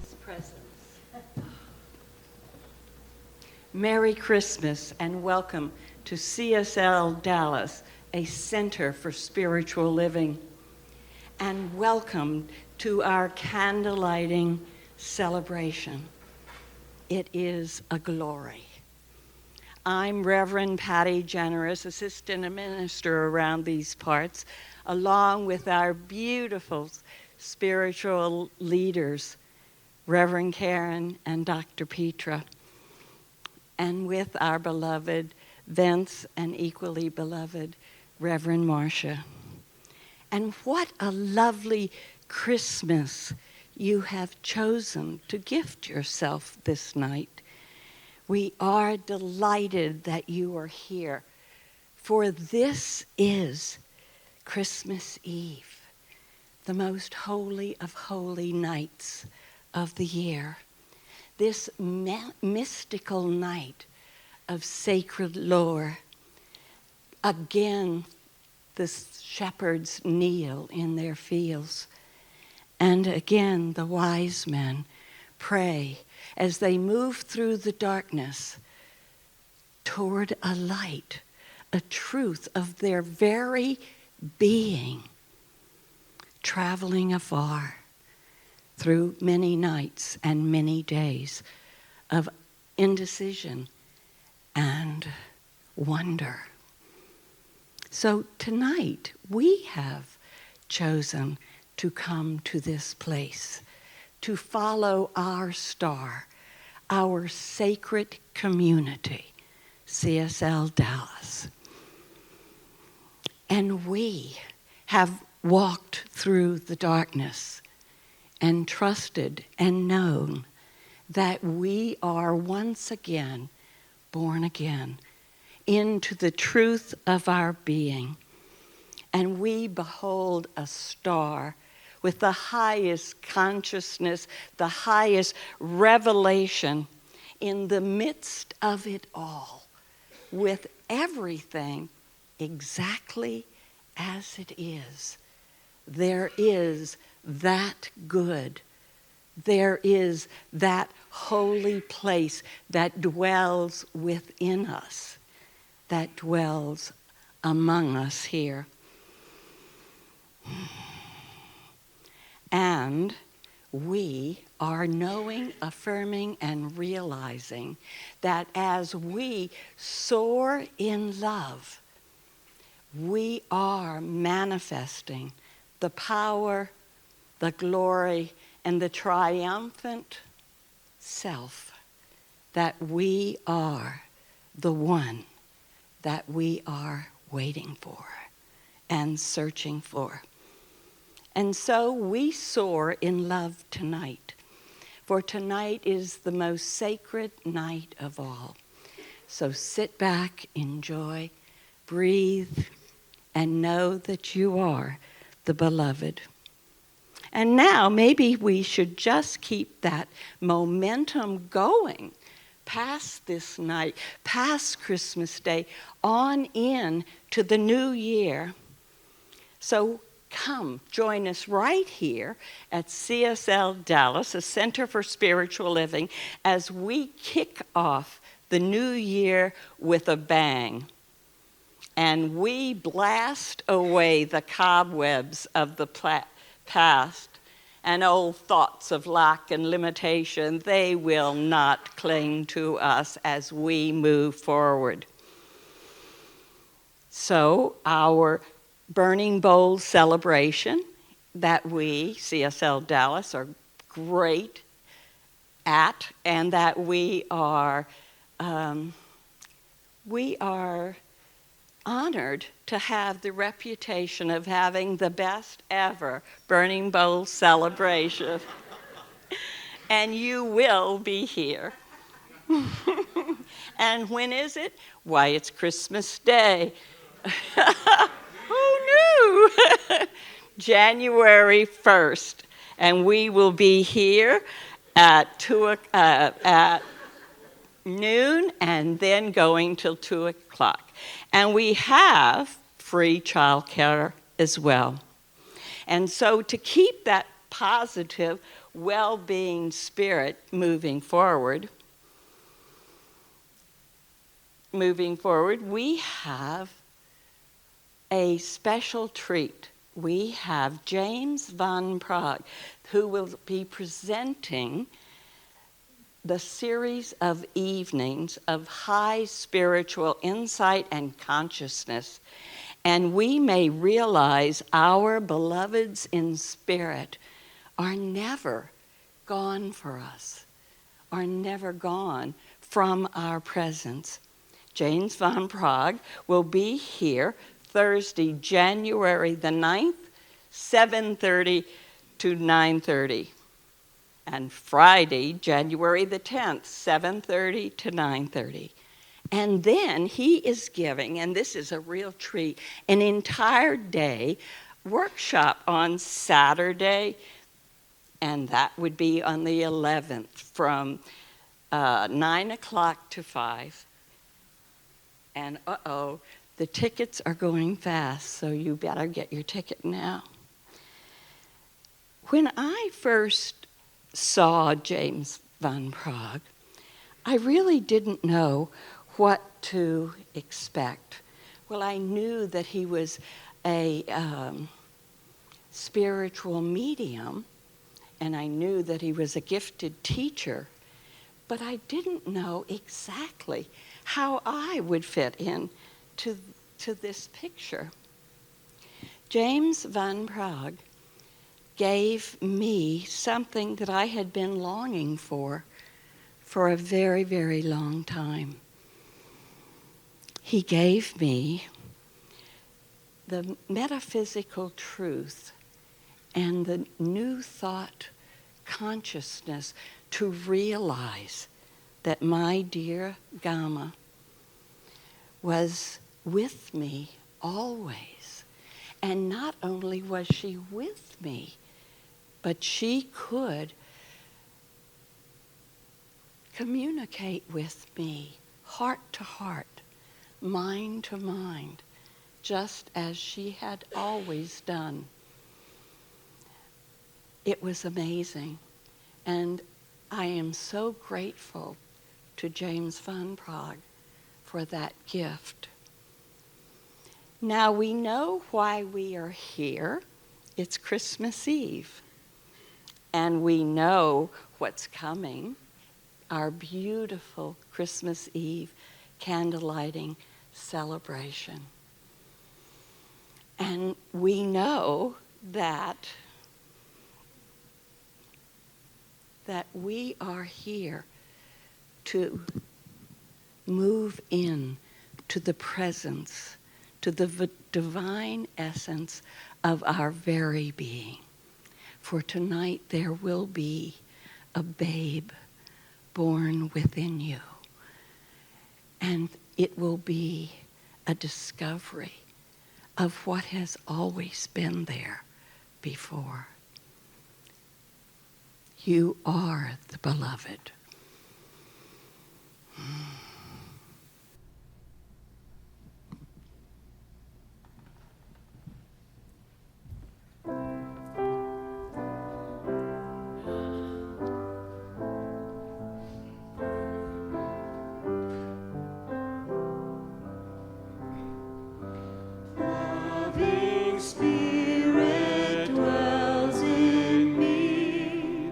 His presence. Merry Christmas and welcome to CSLDallas, a center for spiritual living. And welcome to our candlelighting celebration. It is a glory. I'm Reverend Patty Generous, assistant minister around these parts, along with our beautiful spiritual leaders, Reverend Karen and Dr. Petra, and with our beloved Vince and equally beloved Reverend Marcia. And what a lovely Christmas you have chosen to gift yourself this night. We are delighted that you are here, for this is Christmas Eve, the most holy of holy nights of the year. This mystical night of sacred lore. Again, the shepherds kneel in their fields. And again, the wise men pray as they move through the darkness toward a light, a truth of their very being, traveling afar through many nights and many days of indecision and wonder. So tonight we have chosen to come to this place, to follow our star, our sacred community, CSLDallas. And we have walked through the darkness and trusted and known that we are once again born again into the truth of our being. And we behold a star with the highest consciousness, the highest revelation in the midst of it all, with everything exactly as it is. There is that good. There is that holy place that dwells within us, that dwells among us here. And we are knowing, affirming, and realizing that as we soar in love, we are manifesting the power, the glory, and the triumphant self that we are the one that we are waiting for and searching for. And so we soar in love tonight, for tonight is the most sacred night of all. So sit back, enjoy, breathe, and know that you are the beloved. And now maybe we should just keep that momentum going past this night, past Christmas Day, on in to the new year. So come, join us right here at CSLDallas, a Center for Spiritual Living, as we kick off the new year with a bang. And we blast away the cobwebs of the past and old thoughts of lack and limitation. They will not cling to us as we move forward. So our Burning Bowl celebration that we, CSLDallas, are great at, and that we are honored to have the reputation of having the best ever Burning Bowl celebration. And you will be here. And when is it? Why, it's Christmas Day. Who knew? January 1st. And we will be here at noon and then going till 2 o'clock. And we have free childcare as well. And so to keep that positive, well-being spirit moving forward, we have a special treat. We have James Van Praagh, who will be presenting the series of evenings of high spiritual insight and consciousness. And we may realize our beloveds in spirit are never gone for us, are never gone from our presence. James Van Praagh will be here Thursday, January the 9th, 7:30 to 9:30. And Friday, January the 10th, 7:30 to 9:30. And then he is giving, and this is a real treat, an entire day workshop on Saturday, and that would be on the 11th from 9 o'clock to 5. And the tickets are going fast, so you better get your ticket now. When I first saw James Van Praagh, I really didn't know what to expect. Well, I knew that he was a spiritual medium, and I knew that he was a gifted teacher, but I didn't know exactly how I would fit in to this picture. James Van Praagh gave me something that I had been longing for a very, very long time. He gave me the metaphysical truth and the new thought consciousness to realize that my dear Gamma was with me always. And not only was she with me, but she could communicate with me heart to heart, mind to mind, just as she had always done. It was amazing. And I am so grateful to James Van Praagh for that gift. Now we know why we are here. It's Christmas Eve. And we know what's coming, our beautiful Christmas Eve candlelighting celebration. And we know that we are here to move in to the presence, to the divine essence of our very being. For tonight there will be a babe born within you. And it will be a discovery of what has always been there before. You are the beloved. Spirit dwells in me.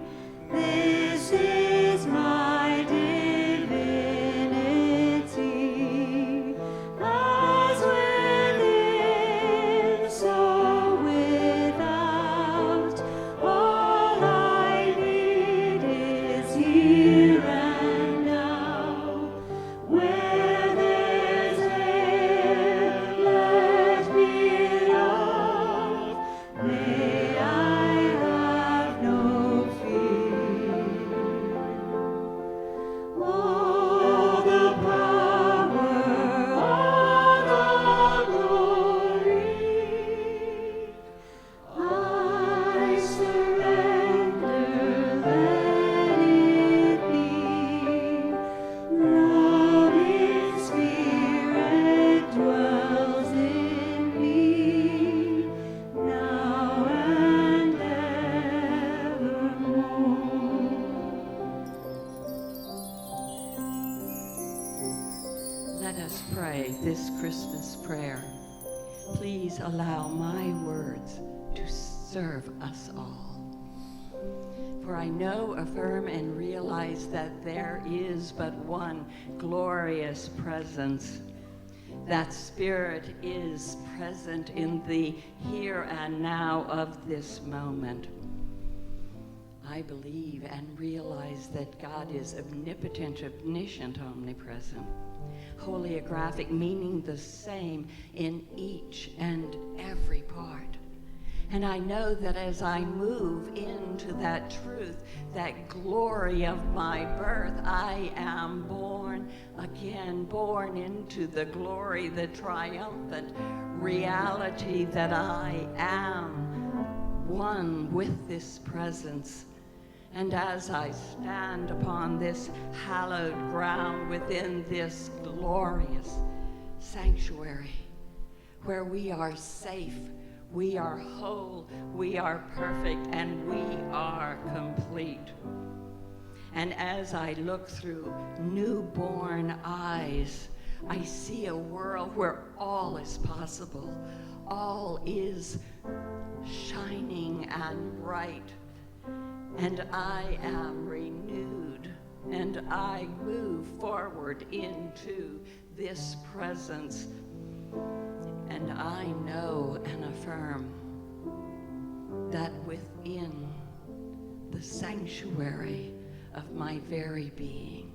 This is my divinity. this Christmas prayer, please allow my words to serve us all. For I know, affirm, and realize that there is but one glorious presence. That Spirit is present in the here and now of this moment. I believe and realize that God is omnipotent, omniscient, omnipresent, holoographic, meaning the same in each and every part. And I know that as I move into that truth, that glory of my birth, I am born again, born into the glory, the triumphant reality that I am one with this presence. And as I stand upon this hallowed ground within this glorious sanctuary, where we are safe, we are whole, we are perfect, and we are complete. And as I look through newborn eyes, I see a world where all is possible, all is shining and bright, and I am renewed, and I move forward into this presence. And I know and affirm that within the sanctuary of my very being,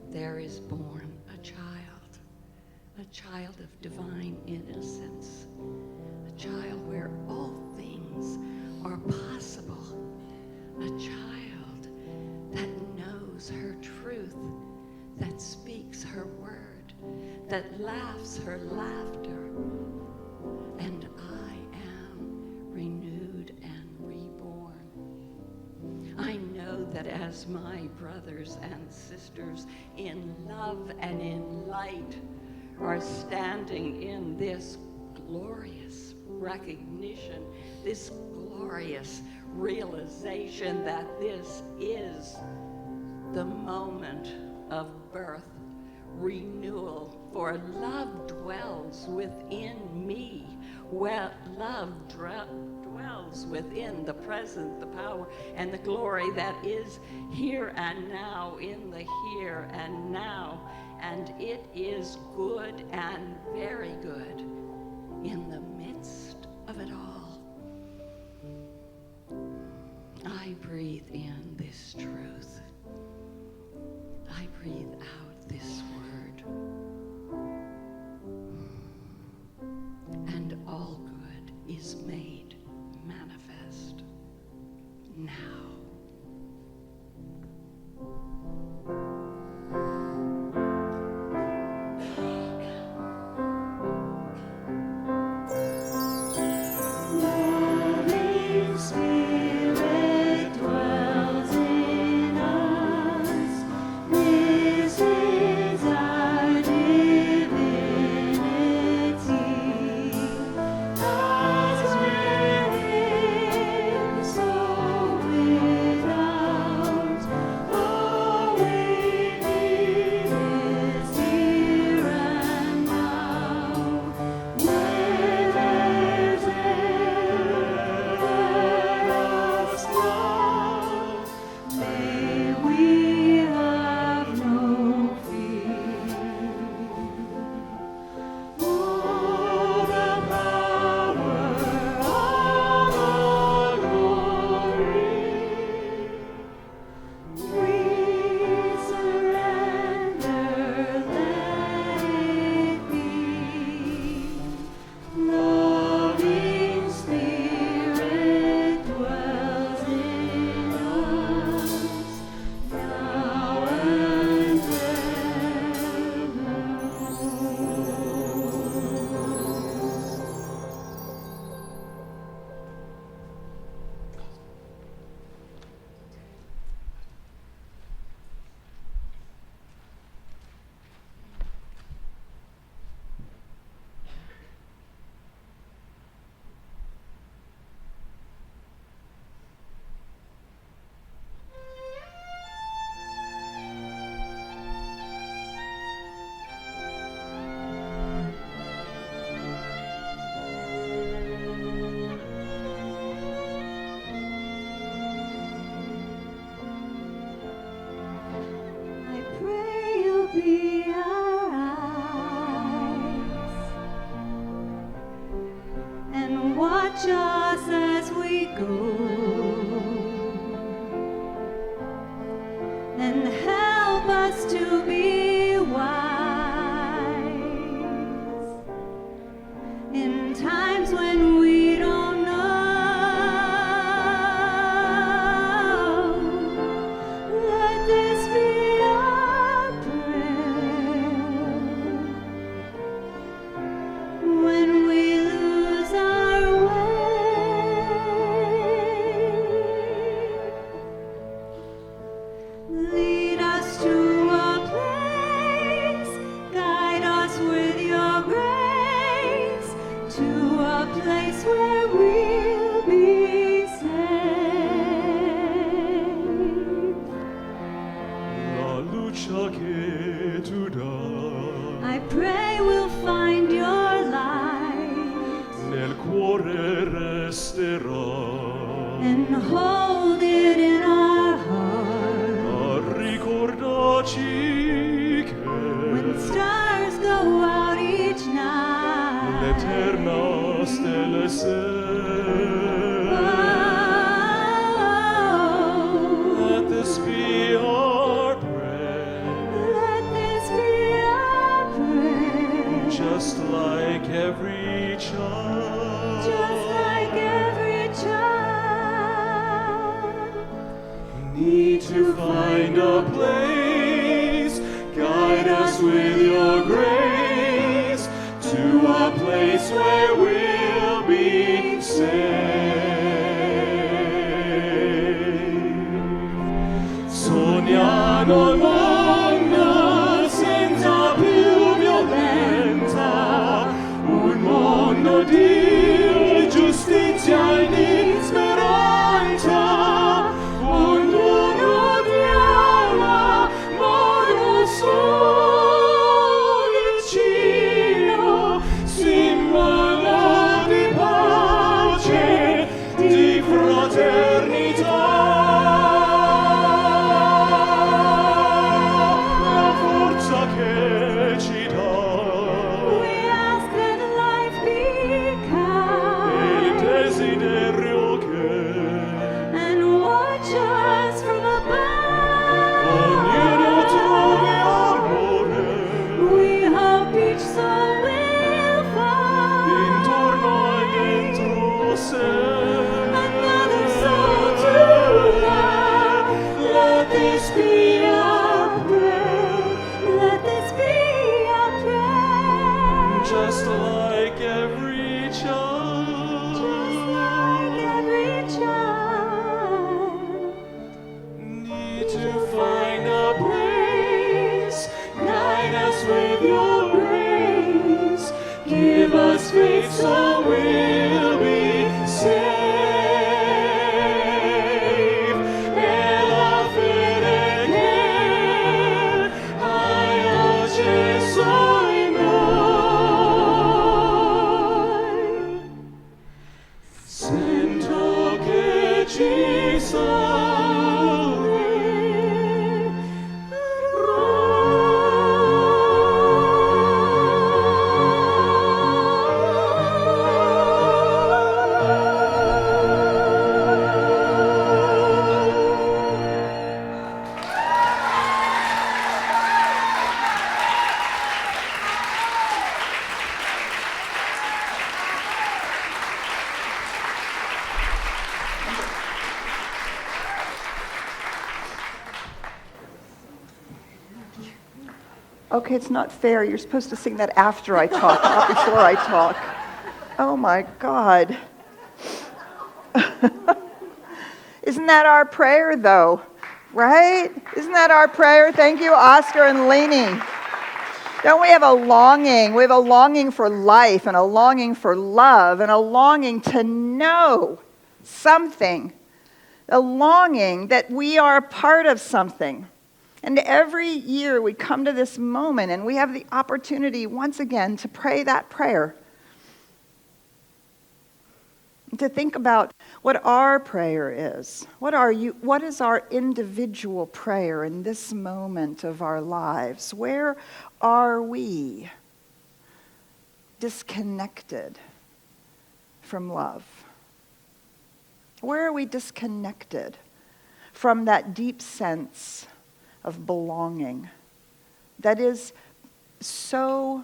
there is born a child of divine innocence, a child where all things are possible, a child that knows her truth, that speaks her word, that laughs her laughter, and I am renewed and reborn. I know that as my brothers and sisters in love and in light are standing in this glorious recognition, this glorious realization that this is the moment of birth, renewal, for love dwells within me. Well, love dwells within the present, the power, and the glory that is here and now, in the here and now. And it is good and very good in the midst of it all. I breathe in this truth. I breathe out this word. And all good is made manifest now. As we and hold it in our heart. A ricordaci che When stars go out each night, l'eterna stella sei. Let this be our prayer, let this be our prayer. just like every child. Just like every child. Need to find a place, guide us with your grace, to a place where we'll be saved. Sogniamo un mondo senza più violenza, un mondo di giustizia e di speranza, un mondo di amore solo vicino, simbolo di pace, di fraternità. La forza che ci dà We ask that life be e il kind desiderio che and watch us from above. ognuno trovi amore We hope each soul will intorno e find dentro sé. another soul to love. Let this be our prayer. Let this be our prayer. Just like every child. Just like every child. Need to find a place, guide us with your grace, give us faith so we'll be saved. E la fede che hai acceso in noi, sento che ci Okay, it's not fair. You're supposed to sing that after I talk, not before I talk. Oh my God. Isn't that our prayer, though? Right? Isn't that our prayer? Thank you, Oscar and Lainey. Don't we have a longing? We have a longing for life and a longing for love and a longing to know something. A longing that we are a part of something. And every year we come to this moment and we have the opportunity once again to pray that prayer. To think about what our prayer is. What is our individual prayer in this moment of our lives? Where are we disconnected from love? Where are we disconnected from that deep sense of belonging that is so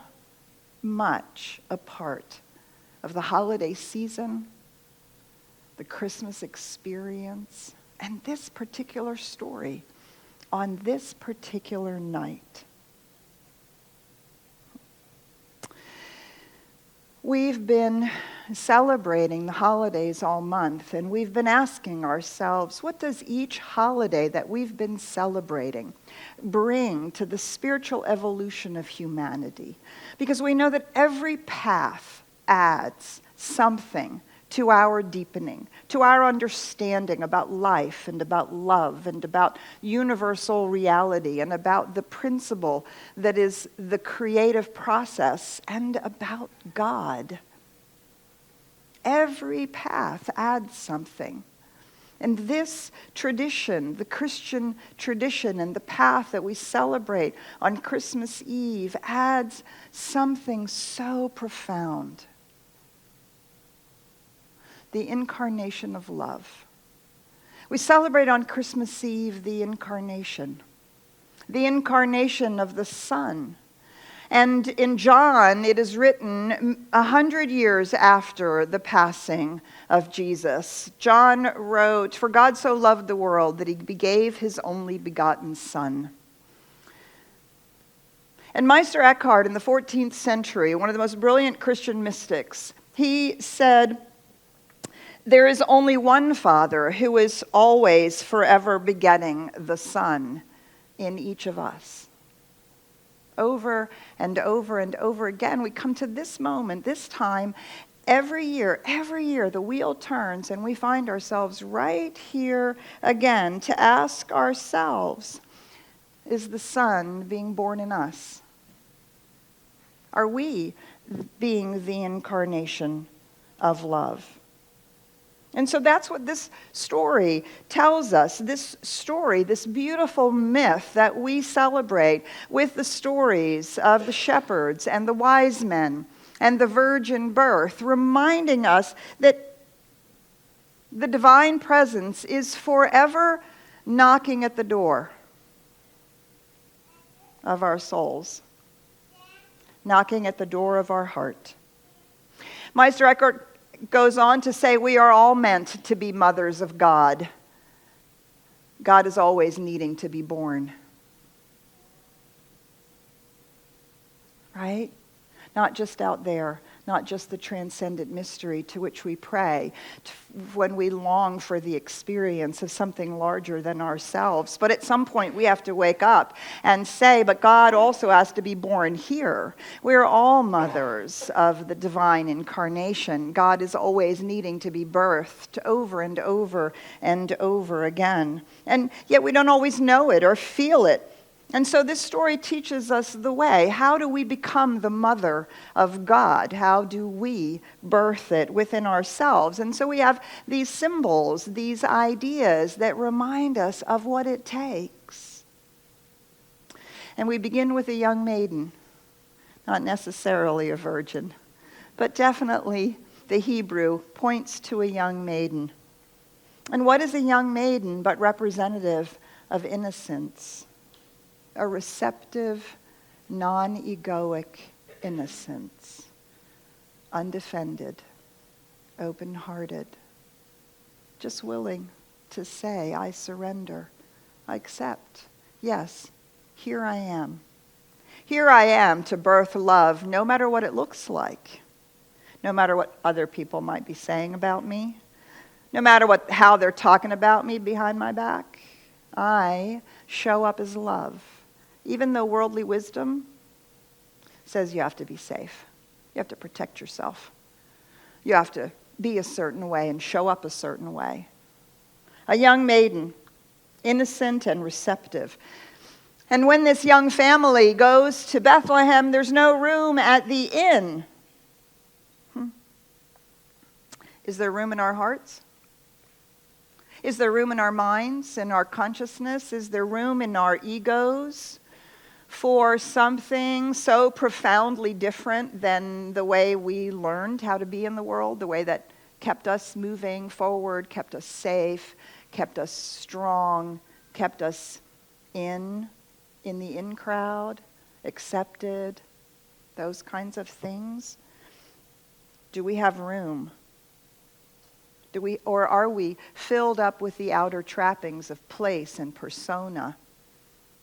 much a part of the holiday season, the Christmas experience, and this particular story on this particular night? We've been celebrating the holidays all month, and we've been asking ourselves, what does each holiday that we've been celebrating bring to the spiritual evolution of humanity? Because we know that every path adds something to our deepening, to our understanding about life and about love and about universal reality and about the principle that is the creative process and about God. Every path adds something. And this tradition, the Christian tradition and the path that we celebrate on Christmas Eve adds something so profound. The incarnation of love. We celebrate on Christmas Eve the incarnation of the Son. And in John, it is written 100 years after the passing of Jesus. John wrote, "For God so loved the world that he gave his only begotten Son." And Meister Eckhart in the 14th century, one of the most brilliant Christian mystics, he said, "There is only one Father who is always forever begetting the Son in each of us." Over and over and over again, we come to this moment, this time, every year, the wheel turns and we find ourselves right here again to ask ourselves, is the Son being born in us? Are we being the incarnation of love? And so that's what this story tells us. This story, this beautiful myth that we celebrate with the stories of the shepherds and the wise men and the virgin birth, reminding us that the divine presence is forever knocking at the door of our souls, knocking at the door of our heart. Meister Eckhart goes on to say we are all meant to be mothers of God. God is always needing to be born. Right? Not just out there, not just the transcendent mystery to which we pray when we long for the experience of something larger than ourselves. But at some point we have to wake up and say, but God also has to be born here. We're all mothers of the divine incarnation. God is always needing to be birthed over and over and over again. And yet we don't always know it or feel it. And so this story teaches us the way. How do we become the mother of God? How do we birth it within ourselves? And so we have these symbols, these ideas that remind us of what it takes. And we begin with a young maiden, not necessarily a virgin, but definitely the Hebrew points to a young maiden. And what is a young maiden but representative of innocence? A receptive, non-egoic innocence, undefended, open-hearted, just willing to say, I surrender, I accept. Yes, here I am. Here I am to birth love, no matter what it looks like, no matter what other people might be saying about me, no matter how they're talking about me behind my back. I show up as love. Even though worldly wisdom says you have to be safe. You have to protect yourself. You have to be a certain way and show up a certain way. A young maiden, innocent and receptive. And when this young family goes to Bethlehem, there's no room at the inn. Is there room in our hearts? Is there room in our minds, in our consciousness? Is there room in our egos for something so profoundly different than the way we learned how to be in the world, the way that kept us moving forward, kept us safe, kept us strong, kept us in the in crowd, accepted, those kinds of things? Do we have room? Or are we filled up with the outer trappings of place and persona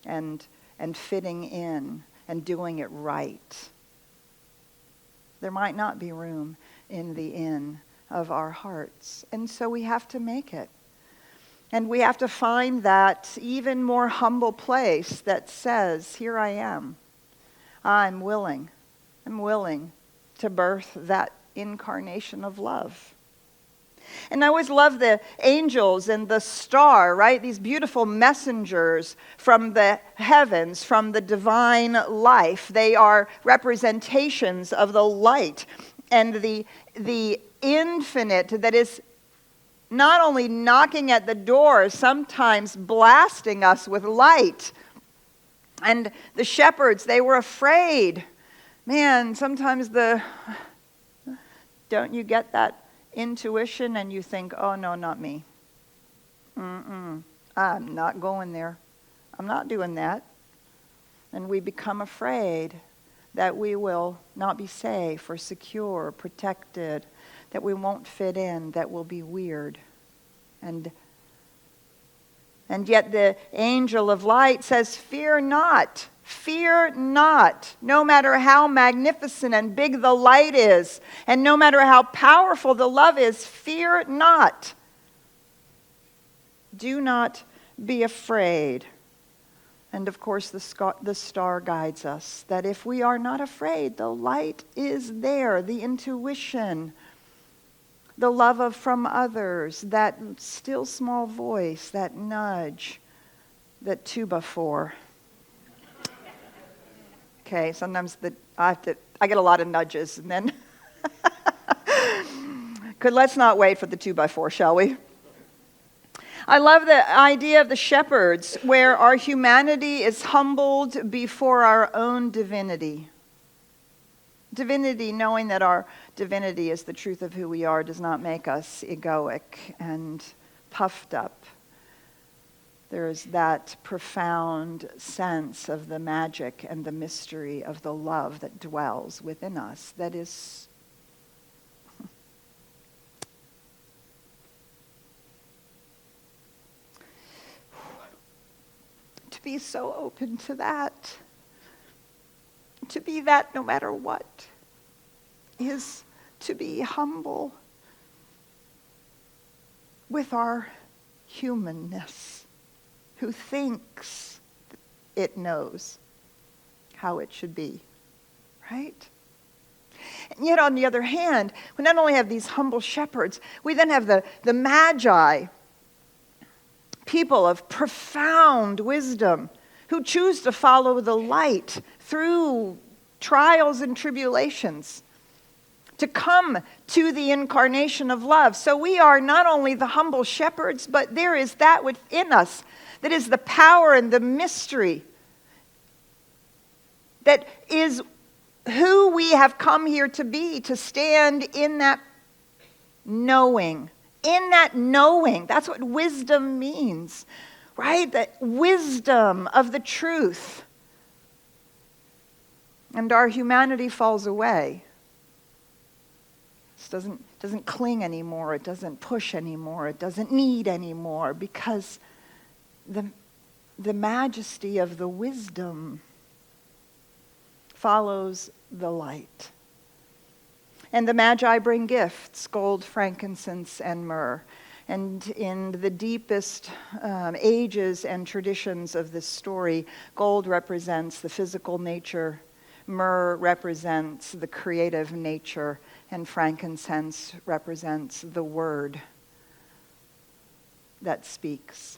and fitting in and doing it right? There might not be room in the inn of our hearts. And so we have to make it. And we have to find that even more humble place that says, here I am. I'm willing to birth that incarnation of love. And I always love the angels and the star, right? These beautiful messengers from the heavens, from the divine life. They are representations of the light and the infinite that is not only knocking at the door, sometimes blasting us with light. And the shepherds, they were afraid. Man, sometimes don't you get that intuition and you think, oh no, not me. I'm not going there. I'm not doing that. And we become afraid that we will not be safe or secure, or protected, that we won't fit in, that we'll be weird. And yet the angel of light says, fear not. Fear not. No matter how magnificent and big the light is, and no matter how powerful the love is, fear not. Do not be afraid. And of course, the star guides us, that if we are not afraid, the light is there, the intuition, the love from others, that still small voice, that nudge, that 2x4. Okay, sometimes I get a lot of nudges, and then let's not wait for the 2x4, shall we? I love the idea of the shepherds, where our humanity is humbled before our own divinity. Divinity, knowing that our divinity is the truth of who we are, does not make us egoic and puffed up. There is that profound sense of the magic and the mystery of the love that dwells within us, that is to be so open to that, to be that no matter what, is to be humble with our humanness, who thinks it knows how it should be, right? And yet on the other hand, we not only have these humble shepherds, we then have the magi, people of profound wisdom who choose to follow the light through trials and tribulations, to come to the incarnation of love. So we are not only the humble shepherds, but there is that within us that is the power and the mystery that is who we have come here to be, to stand in that knowing. In that knowing, that's what wisdom means, right? The wisdom of the truth. And our humanity falls away. It doesn't cling anymore. It doesn't push anymore. It doesn't need anymore, because the majesty of the wisdom follows the light. And the Magi bring gifts, gold, frankincense, and myrrh. And in the deepest ages and traditions of this story, gold represents the physical nature, myrrh represents the creative nature, and frankincense represents the word that speaks.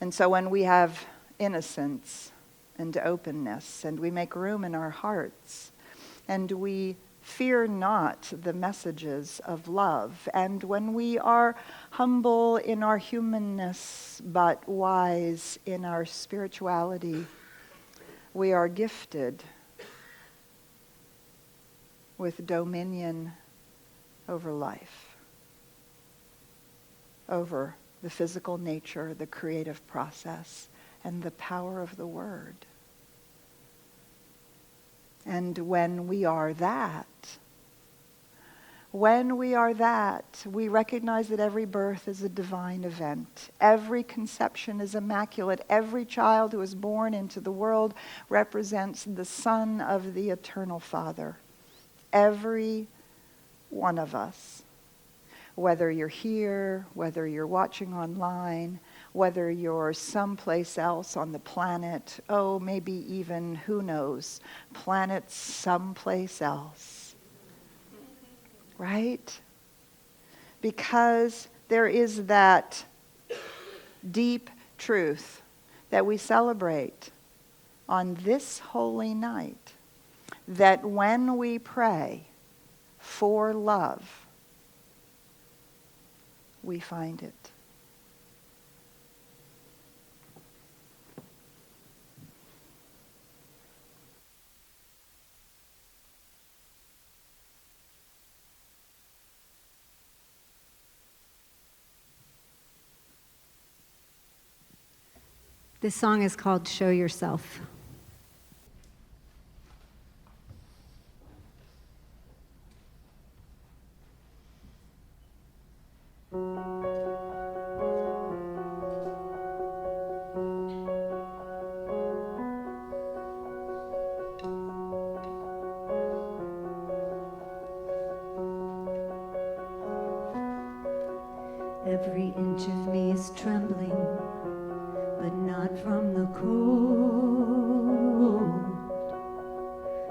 And so when we have innocence and openness, and we make room in our hearts, and we fear not the messages of love, and when we are humble in our humanness but wise in our spirituality, we are gifted with dominion over life, over the physical nature, the creative process, and the power of the word. And when we are that, we recognize that every birth is a divine event. Every conception is immaculate. Every child who is born into the world represents the Son of the Eternal Father. Every one of us. Whether you're here, whether you're watching online, whether you're someplace else on the planet, maybe even, who knows, planets someplace else. Right? Because there is that deep truth that we celebrate on this holy night, that when we pray for love, we find it. This song is called Show Yourself. Every inch of me is trembling, but not from the cold.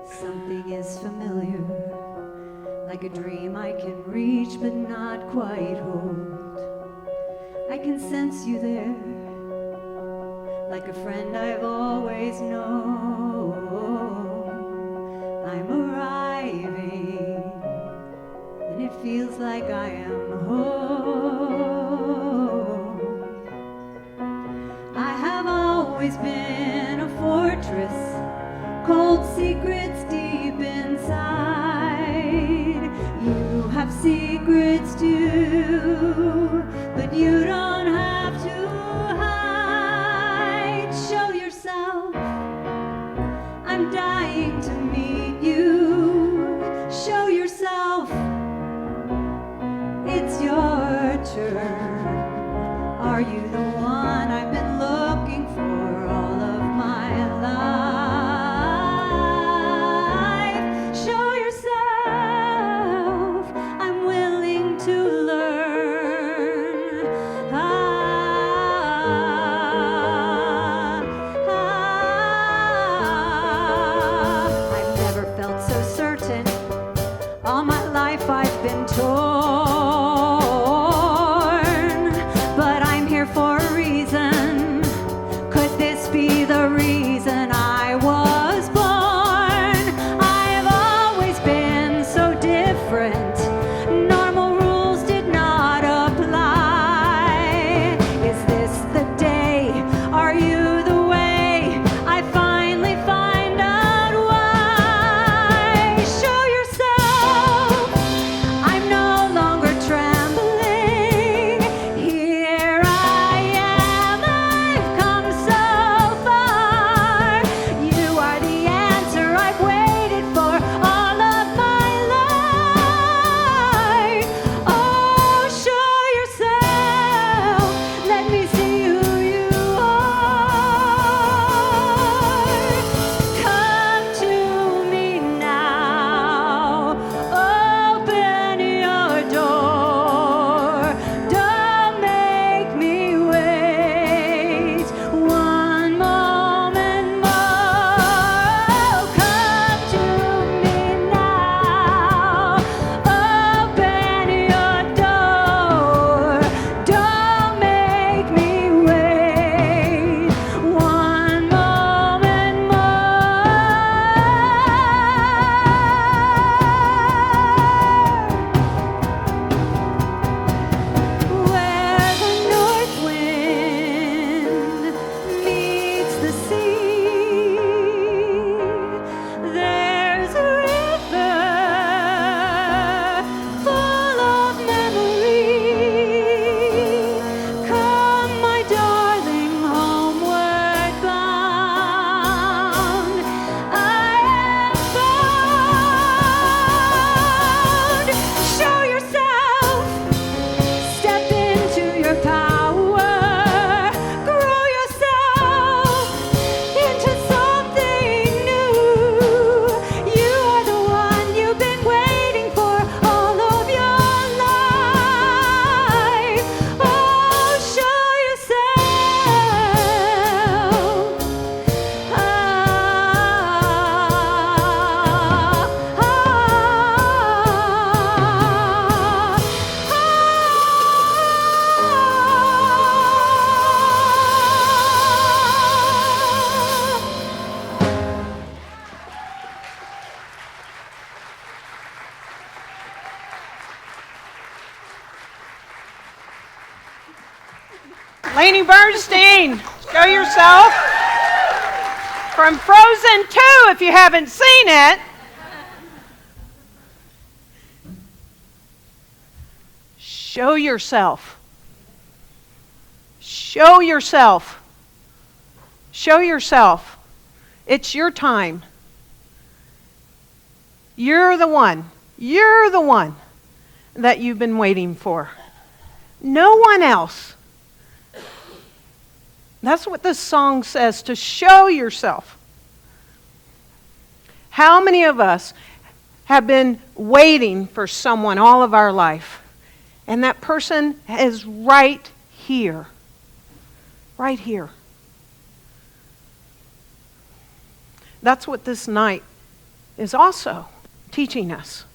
Something is familiar, like a dream I can reach, but not quite hold. I can sense you there, like a friend I've always known. I'm arriving, and it feels like I am home. I have always been a fortress, cold secrets deep inside. You have secrets too, but you don't have to hide. Show yourself, I'm dying to meet you. Show yourself, it's your turn. Are you the one I've been looking for all of my life? Show yourself, I'm willing to learn. I've never felt so certain. All my life I've been torn, but I'm here for a reason. Lainey Bernstein, show yourself. From Frozen 2, if you haven't seen it. Show yourself. Show yourself. Show yourself. It's your time. You're the one. You're the one that you've been waiting for. No one else. That's what this song says, to show yourself. How many of us have been waiting for someone all of our life, and that person is right here? Right here. That's what this night is also teaching us.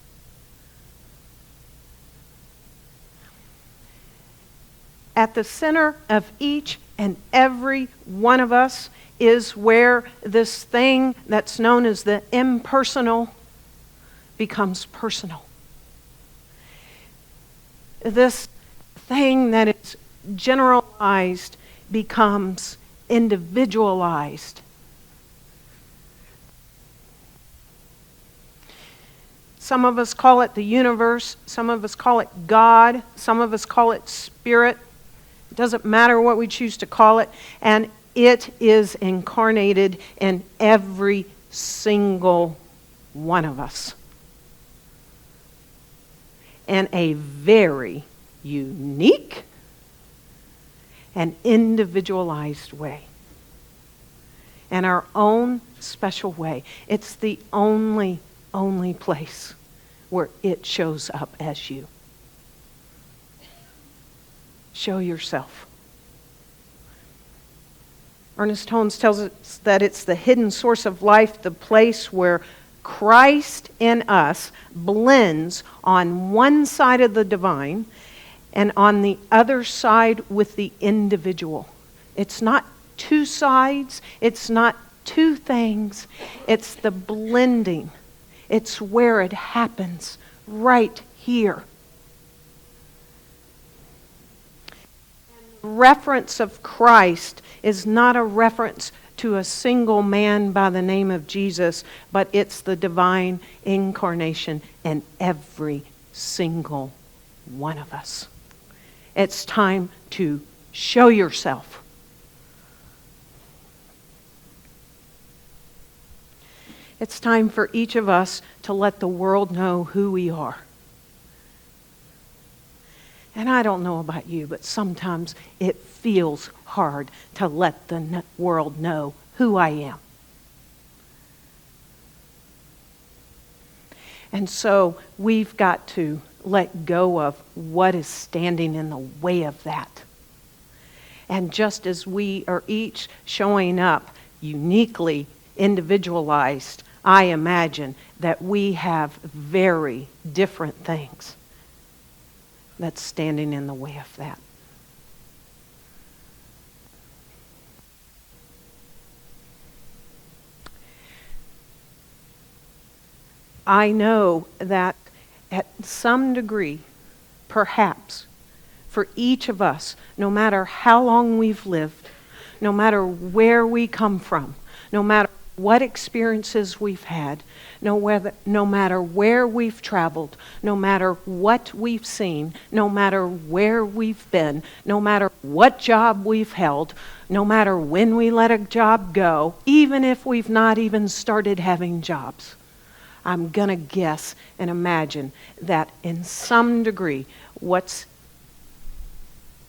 At the center of each and every one of us is where this thing that's known as the impersonal becomes personal. This thing that is generalized becomes individualized. Some of us call it the universe, some of us call it God, some of us call it spirit. It doesn't matter what we choose to call it, and it is incarnated in every single one of us in a very unique and individualized way, in our own special way. It's the only place where it shows up as you. Show yourself. Ernest Holmes tells us that it's the hidden source of life, the place where Christ in us blends on one side of the divine and on the other side with the individual. It's not two sides, it's not two things, it's the blending. It's where it happens, right here. Reference of Christ is not a reference to a single man by the name of Jesus, but it's the divine incarnation in every single one of us. It's time to show yourself. It's time for each of us to let the world know who we are. And I don't know about you, but sometimes it feels hard to let the world know who I am. And so we've got to let go of what is standing in the way of that. And just as we are each showing up uniquely individualized, I imagine that we have very different things that's standing in the way of that. I know that at some degree, perhaps, for each of us, no matter how long we've lived, no matter where we come from, no matter what experiences we've had, no matter where we've traveled, no matter what we've seen, no matter where we've been, no matter what job we've held, no matter when we let a job go, even if we've not even started having jobs, I'm going to guess and imagine that in some degree, what's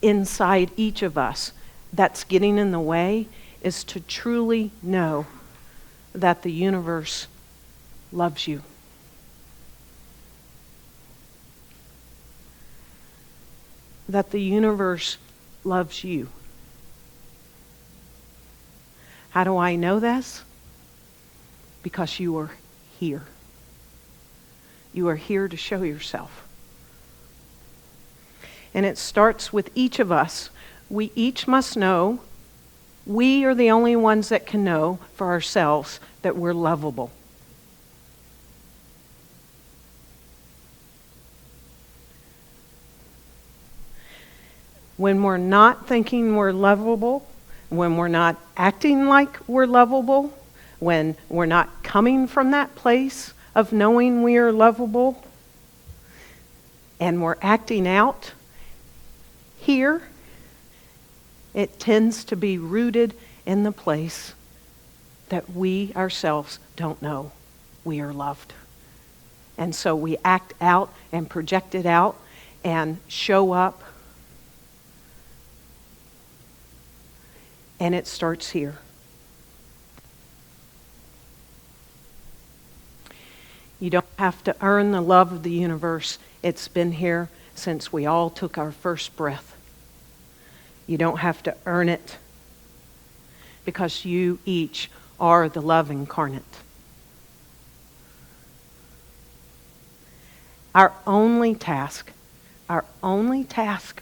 inside each of us that's getting in the way is to truly know that the universe loves you. That the universe loves you. How do I know this? Because you are here. You are here to show yourself. And it starts with each of us. We each must know, we are the only ones that can know for ourselves that we're lovable. when we're not thinking we're lovable, when we're not acting like we're lovable, when we're not coming from that place of knowing we are lovable, and we're acting out here, it tends to be rooted in the place that we ourselves don't know we are loved. And so we act out and project it out and show up. And it starts here. You don't have to earn the love of the universe. It's been here since we all took our first breath. You don't have to earn it because you each are the love incarnate. Our only task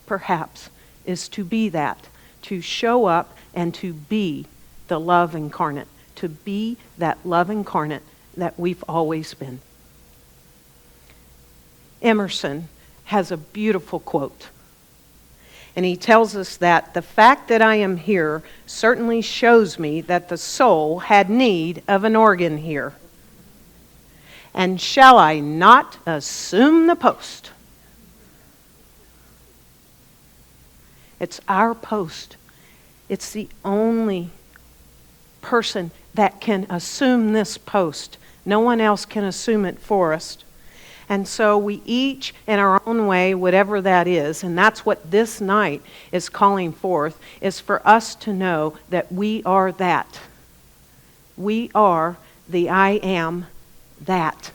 perhaps, is to be that, to show up and to be the love incarnate, to be that love incarnate that we've always been. Emerson has a beautiful quote. And he tells us that the fact that I am here certainly shows me that the soul had need of an organ here. And shall I not assume the post? It's our post. It's the only person that can assume this post. No one else can assume it for us. And so we each, in our own way, whatever that is, and that's what this night is calling forth, is for us to know that we are that. We are the I am that.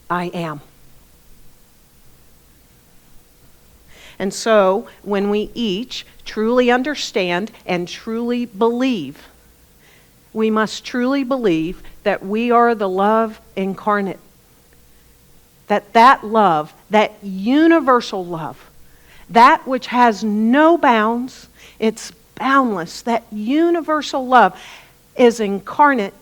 I am. And so when we each truly understand and truly believe, we must truly believe that we are the love incarnate. That love, that universal love, that which has no bounds, it's boundless, that universal love is incarnate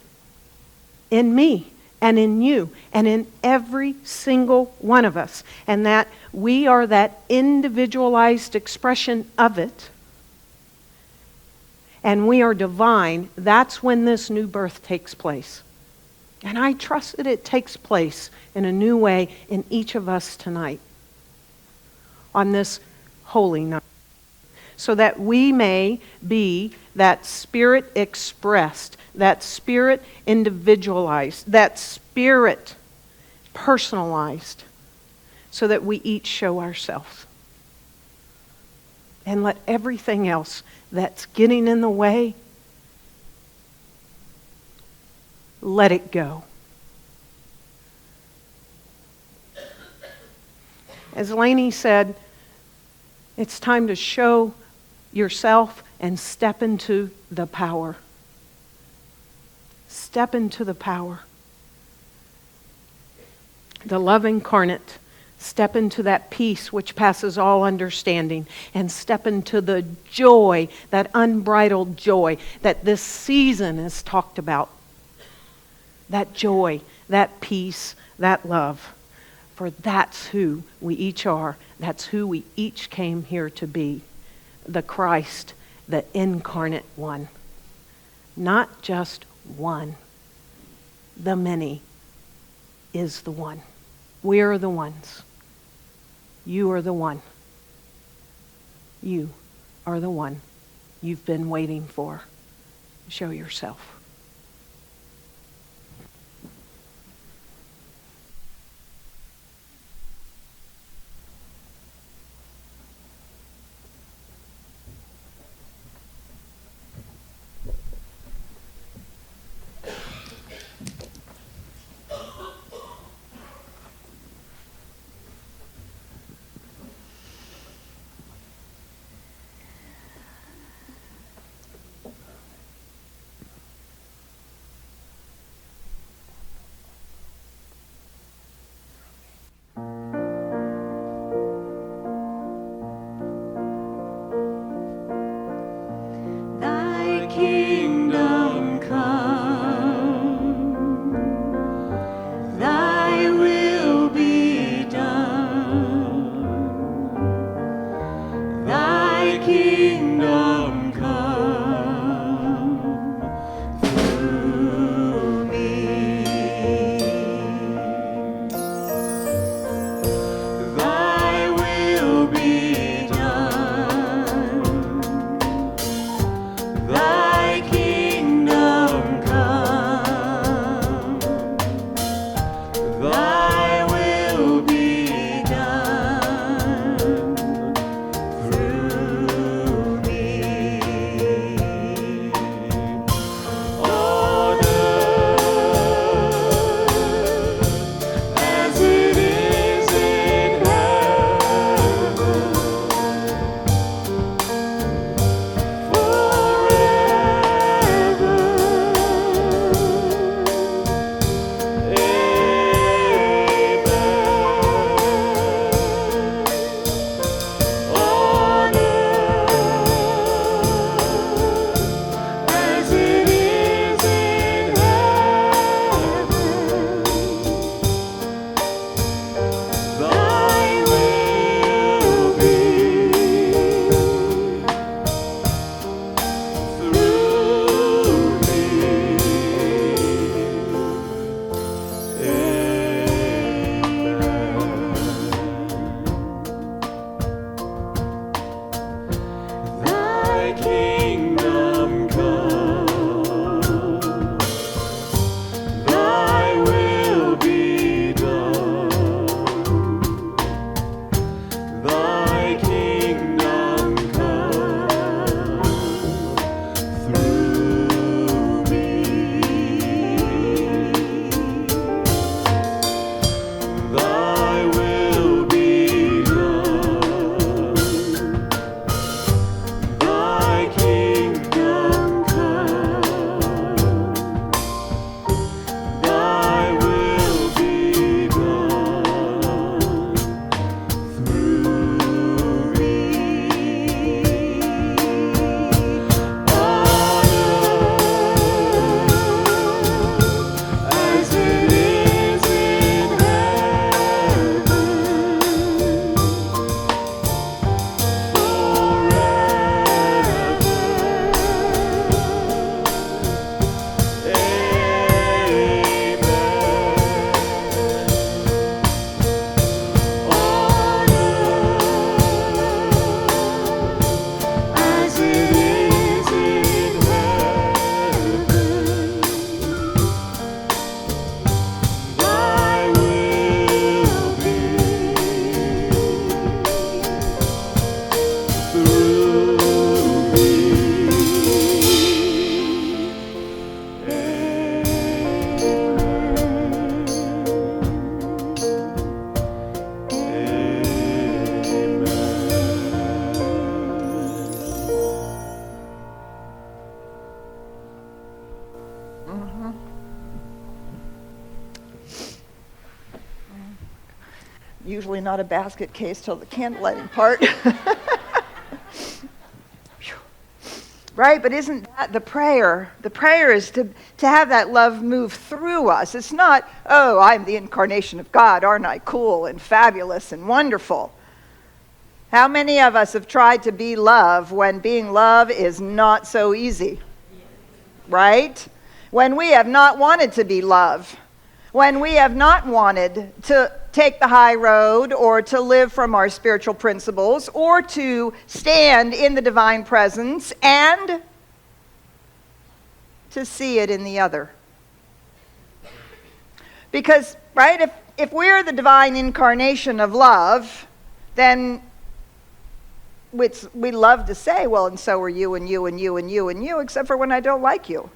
in me and in you and in every single one of us. And that we are that individualized expression of it. And we are divine. That's when this new birth takes place. And I trust that it takes place in a new way in each of us tonight on this holy night, so that we may be that spirit expressed, that spirit individualized, that spirit personalized, so that we each show ourselves. And let everything else that's getting in the way, let it go. As Lainey said, it's time to show yourself and step into the power. Step into the power. The love incarnate. Step into that peace which passes all understanding, and step into the joy, that unbridled joy that this season is talked about. That joy, that peace, that love. For that's who we each are. That's who we each came here to be. The Christ, the incarnate one. Not just one. The many is the one. We are the ones. You are the one. You are the one you've been waiting for. Show yourself. kingdom come through me. Thy will be done. Thy kingdom come. Thy will be done through me. On earth as it is in heaven, forever. On earth as it is in heaven, thy will be through me. Thy kingdom come, thy will be done. Thy kingdom come through me. Thy will be done. Thy kingdom come. Thy will be done through me. On earth as it is in heaven, as it is in heaven, thy will be through Usually not a basket case till the candlelighting part. Right, but isn't that the prayer? The prayer is to have that love move through us. It's not, oh, I'm the incarnation of God, aren't I cool and fabulous and wonderful? How many of us have tried to be love when being love is not so easy? Right? When we have not wanted to be love. When we have not wanted to take the high road or to live from our spiritual principles or to stand in the divine presence and to see it in the other. Because, right, if we're the divine incarnation of love, then we love to say, well, and so are you and you and you and you and you, except for when I don't like you.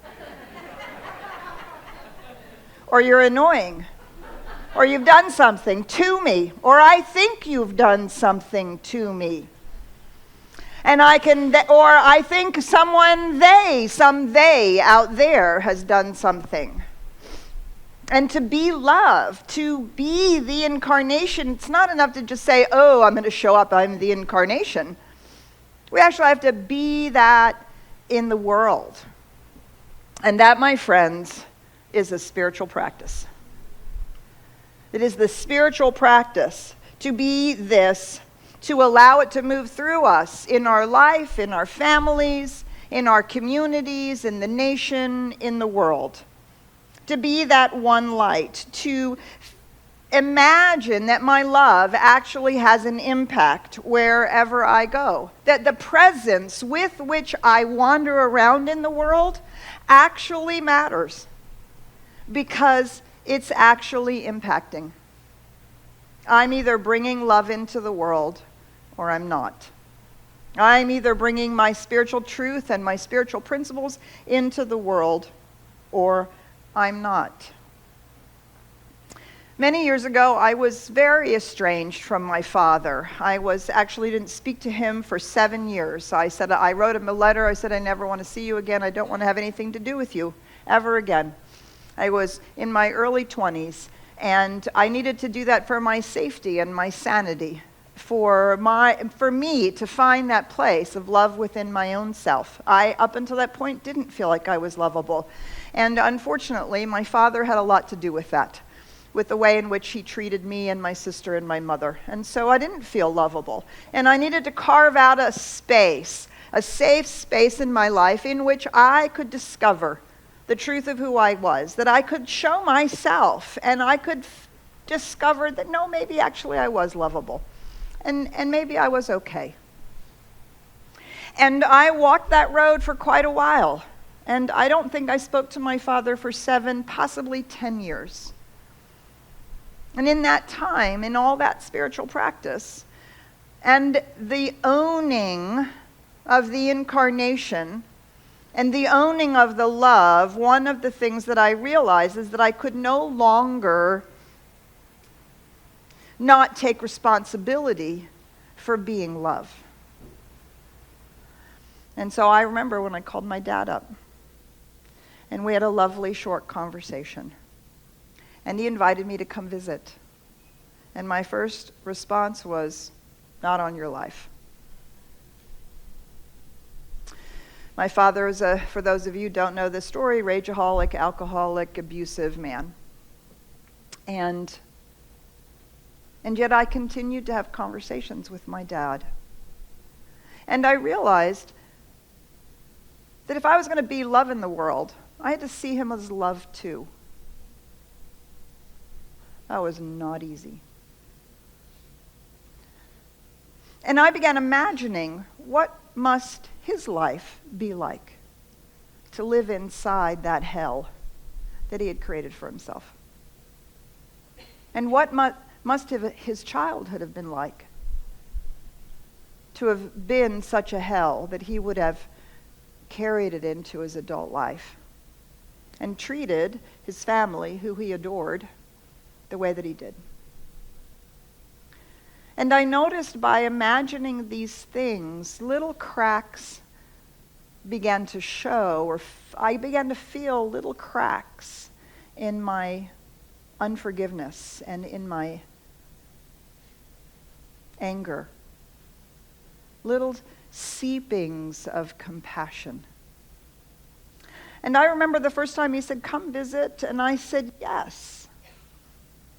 Or you're annoying. Or you've done something to me. Or I think you've done something to me. And I think some they out there has done something. And to be love, to be the incarnation, it's not enough to just say, oh, I'm going to show up, I'm the incarnation. We actually have to be that in the world. And that, my friends, is a spiritual practice. It is the spiritual practice to be this to allow it to move through us in our life, in our families, in our communities, in the nation, in the world. To be that one light, to imagine that my love actually has an impact wherever I go. That the presence with which I wander around in the world actually matters because it's actually impacting. I'm either bringing love into the world or I'm not. I'm either bringing my spiritual truth and my spiritual principles into the world or I'm not. Many years ago, I was very estranged from my father. I didn't speak to him for 7 years. I wrote him a letter. I said, I never want to see you again. I don't want to have anything to do with you ever again. I was in my early 20s, and I needed to do that for my safety and my sanity, for me to find that place of love within my own self. I, up until that point, didn't feel like I was lovable. And unfortunately, my father had a lot to do with that, with the way in which he treated me and my sister and my mother. And so I didn't feel lovable. And I needed to carve out a space, a safe space in my life in which I could discover the truth of who I was, that I could show myself, and I could discover that, no, maybe actually I was lovable. And maybe I was okay. And I walked that road for quite a while. And I don't think I spoke to my father for 7, possibly 10 years. And in that time, in all that spiritual practice, and the owning of the incarnation, and the owning of the love, one of the things that I realized is that I could no longer not take responsibility for being love. And so I remember when I called my dad up, and we had a lovely short conversation. And he invited me to come visit. And my first response was, not on your life. My father is for those of you who don't know this story, rageaholic, alcoholic, abusive man. And yet I continued to have conversations with my dad. And I realized that if I was going to be love in the world, I had to see him as love too. That was not easy. And I began imagining what must his life be like to live inside that hell that he had created for himself. And what must his childhood have been like to have been such a hell that he would have carried it into his adult life and treated his family, who he adored, the way that he did. And I noticed by imagining these things, little cracks began to show, or I began to feel little cracks in my unforgiveness and in my anger. Little seepings of compassion. And I remember the first time he said, come visit, and I said, yes.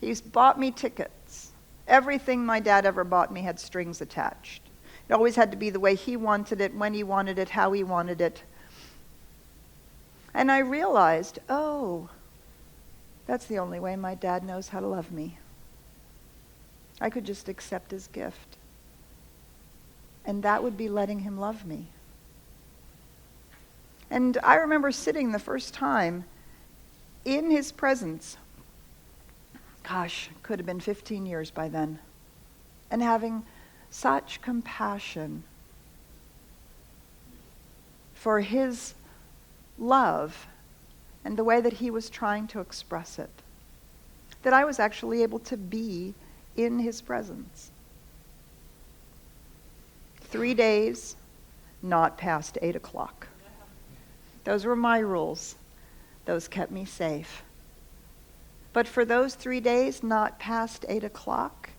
He's bought me tickets. Everything my dad ever bought me had strings attached. It always had to be the way he wanted it, when he wanted it, how he wanted it. And I realized, oh, that's the only way my dad knows how to love me. I could just accept his gift. And that would be letting him love me. And I remember sitting the first time in his presence, gosh, could have been 15 years by then, and having such compassion for his love and the way that he was trying to express it, that I was actually able to be in his presence. 3 days, not past 8 o'clock. Those were my rules. Those kept me safe. But for those 3 days, not past 8 o'clock,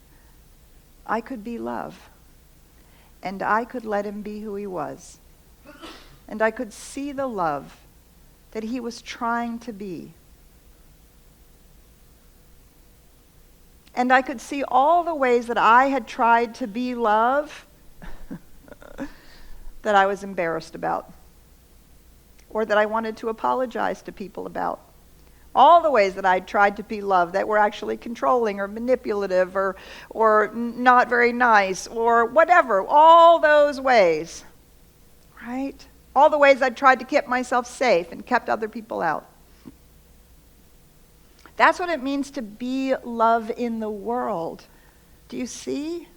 I could be love. And I could let him be who he was. And I could see the love that he was trying to be. And I could see all the ways that I had tried to be love that I was embarrassed about, or that I wanted to apologize to people about. All the ways that I tried to be love that were actually controlling or manipulative or not very nice or whatever. All those ways, right? All the ways I tried to keep myself safe and kept other people out. That's what it means to be love in the world. Do you see?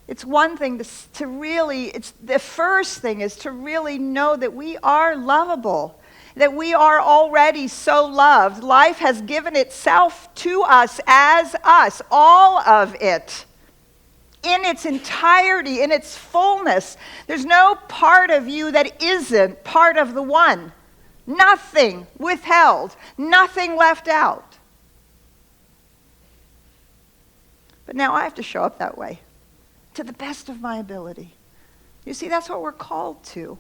It's one thing to really, the first thing is to really know that we are lovable, that we are already so loved. Life has given itself to us as us, all of it, in its entirety, in its fullness. There's no part of you that isn't part of the one. Nothing withheld, nothing left out. But now I have to show up that way, to the best of my ability. You see, that's what we're called to.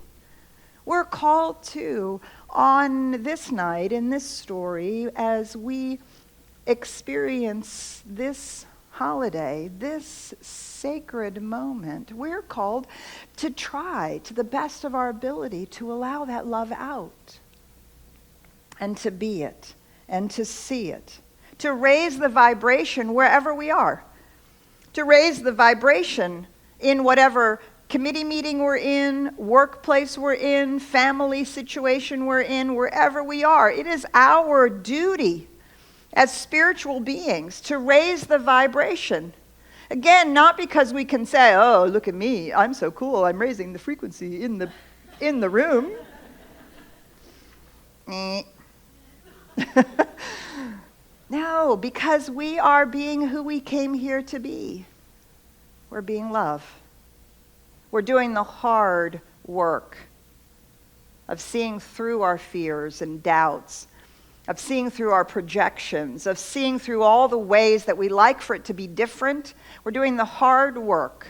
We're called to, on this night, in this story, as we experience this holiday, this sacred moment, we're called to try, to the best of our ability, to allow that love out, and to be it, and to see it, to raise the vibration wherever we are, to raise the vibration in whatever committee meeting we're in, workplace we're in, family situation we're in, wherever we are. It is our duty as spiritual beings to raise the vibration. Again, not because we can say, oh, look at me, I'm so cool, I'm raising the frequency in the room. No, because we are being who we came here to be. We're being love. We're doing the hard work of seeing through our fears and doubts, of seeing through our projections, of seeing through all the ways that we like for it to be different. We're doing the hard work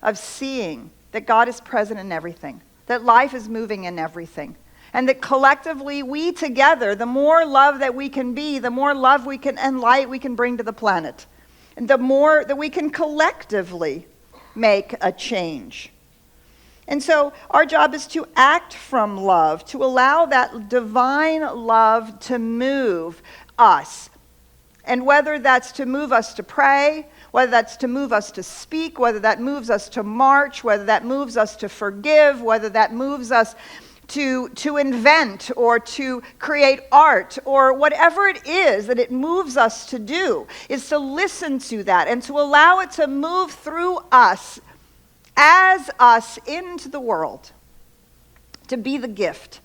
of seeing that God is present in everything, that life is moving in everything, and that collectively, we together, the more love that we can be, the more love we can and light we can bring to the planet, and the more that we can collectively make a change. And so our job is to act from love, to allow that divine love to move us. And whether that's to move us to pray, whether that's to move us to speak, whether that moves us to march, whether that moves us to forgive, whether that moves us to invent or to create art, or whatever it is that it moves us to do, is to listen to that and to allow it to move through us, as us, into the world, to be the gift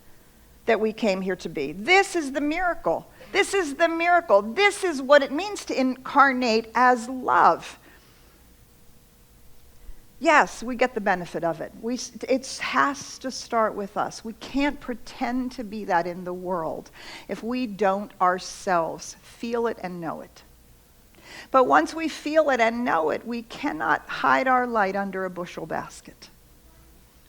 that we came here to be. This is the miracle. This is the miracle. This is what it means to incarnate as love. Yes, we get the benefit of it. It has to start with us. We can't pretend to be that in the world if we don't ourselves feel it and know it. But once we feel it and know it, we cannot hide our light under a bushel basket.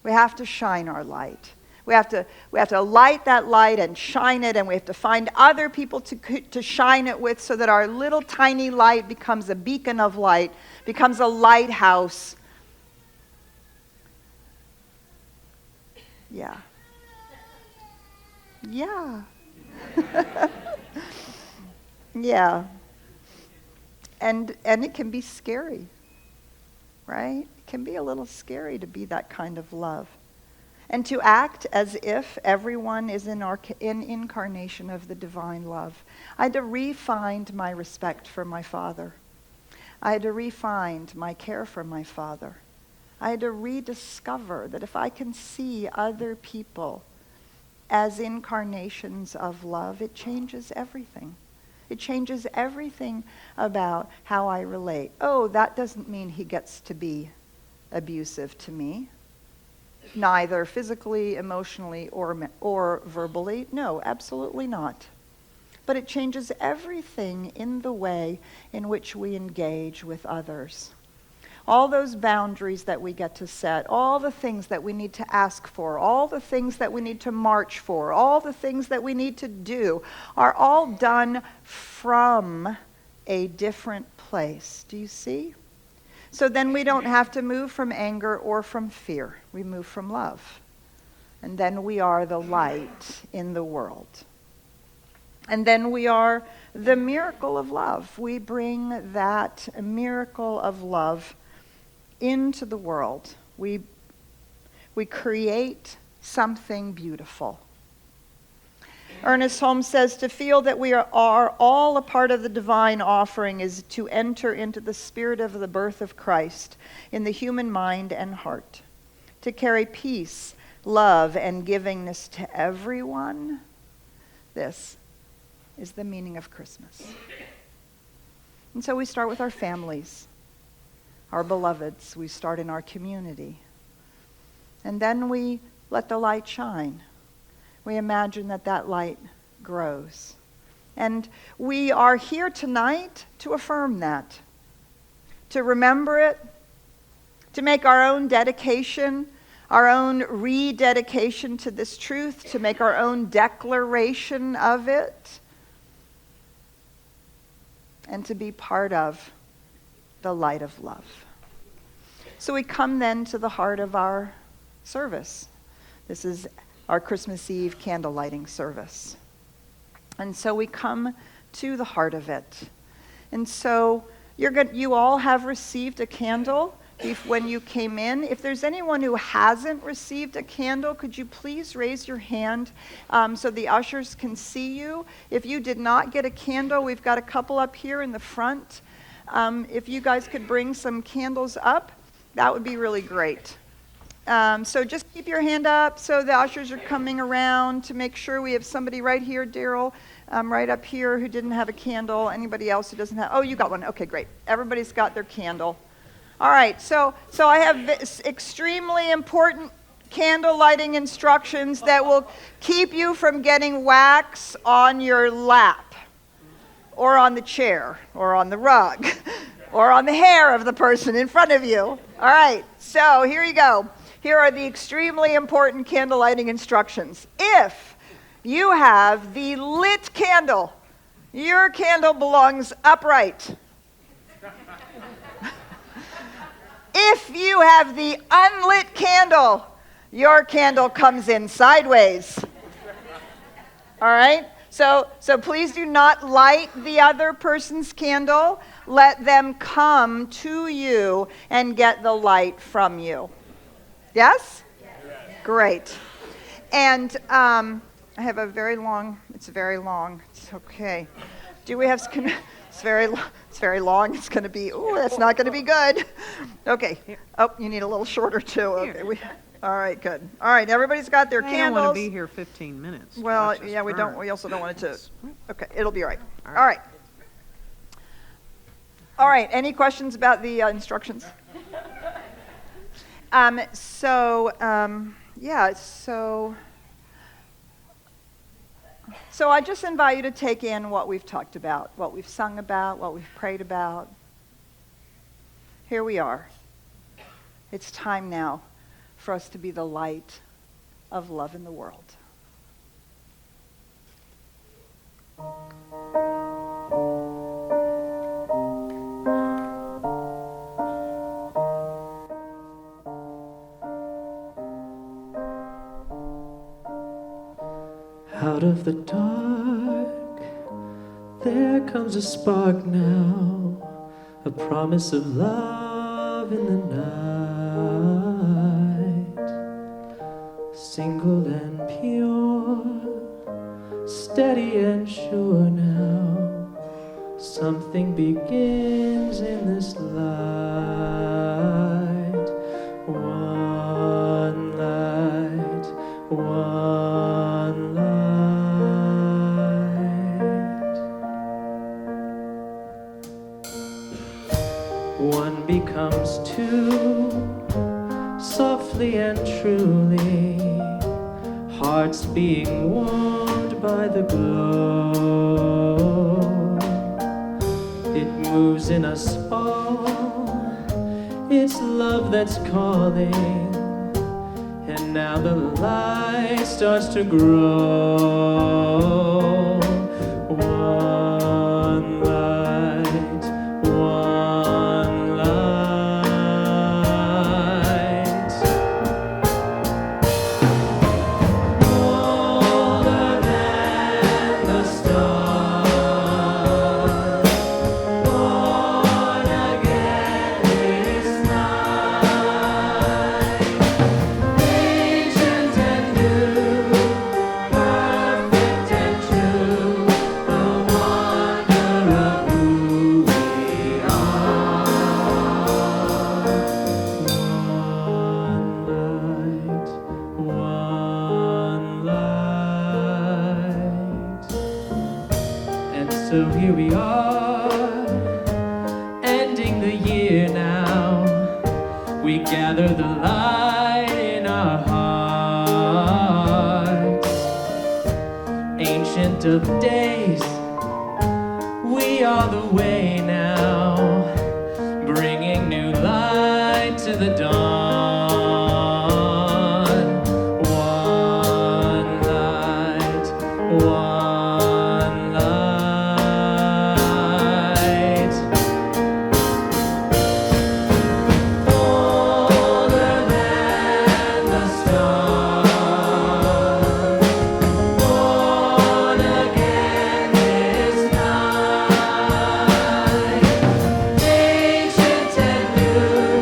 We have to shine our light. We have to light that light and shine it, and we have to find other people to shine it with, so that our little tiny light becomes a beacon of light, becomes a lighthouse. Yeah. Yeah. Yeah. And it can be scary, right? It can be a little scary to be that kind of love. And to act as if everyone is in incarnation of the divine love. I had to re-find my respect for my father. I had to re-find my care for my father. I had to rediscover that if I can see other people as incarnations of love, it changes everything. It changes everything about how I relate. Oh, that doesn't mean he gets to be abusive to me, neither physically, emotionally, or verbally. No, absolutely not. But it changes everything in the way in which we engage with others. All those boundaries that we get to set, all the things that we need to ask for, all the things that we need to march for, all the things that we need to do are all done from a different place. Do you see? So then we don't have to move from anger or from fear. We move from love. And then we are the light in the world. And then we are the miracle of love. We bring that miracle of love into the world. We create something beautiful. Ernest Holmes says, to feel that we are all a part of the divine offering is to enter into the spirit of the birth of Christ in the human mind and heart. To carry peace, love, and givingness to everyone. This is the meaning of Christmas. And so we start with our families, our beloveds. We start in our community. And then we let the light shine. We imagine that that light grows. And we are here tonight to affirm that, to remember it, to make our own dedication, our own rededication to this truth, to make our own declaration of it, and to be part of the light of love. So we come then to the heart of our service. This is our Christmas Eve candle lighting service. And so we come to the heart of it. And so you all have received a candle when you came in. If there's anyone who hasn't received a candle, could you please raise your hand so the ushers can see you? If you did not get a candle, we've got a couple up here in the front. If you guys could bring some candles up, that would be really great. So just keep your hand up so the ushers are coming around to make sure we have somebody right here, Daryl, right up here who didn't have a candle. Anybody else who doesn't have? Oh, you got one. Okay, great. Everybody's got their candle. All right, so I have extremely important candle lighting instructions that will keep you from getting wax on your lap or on the chair or on the rug or on the hair of the person in front of you. All right, so here you go. Here are the extremely important candle lighting instructions. If you have the lit candle, your candle belongs upright. If you have the unlit candle, your candle comes in sideways. All right? So please do not light the other person's candle. Let them come to you and get the light from you. Yes? Great. And I have a very long, it's okay. Do we have, it's very long, it's going to be, that's not going to be good. Okay. Oh, you need a little shorter too. Okay. All right, good. All right, everybody's got their candles. I don't want to be here 15 minutes. Well, yeah, we also don't want it to, okay, it'll be all right. All right. All right, any questions about the instructions? So I just invite you to take in what we've talked about, what we've sung about, what we've prayed about. Here we are. It's time now for us to be the light of love in the world. Out of the dark, there comes a spark now, a promise of love in the night. Single and pure, steady and sure now, something begins in this light. One light, one light. One becomes two, softly and truly, hearts being warmed by the glow. It moves in us all, it's love that's calling, and now the light starts to grow. One light, So here we are, ending the year now. We gather the light in our hearts. Ancient of days, we are the way now, bringing new light to the dawn. One light, one light. Older than the stars, born again this night. Ancient and new,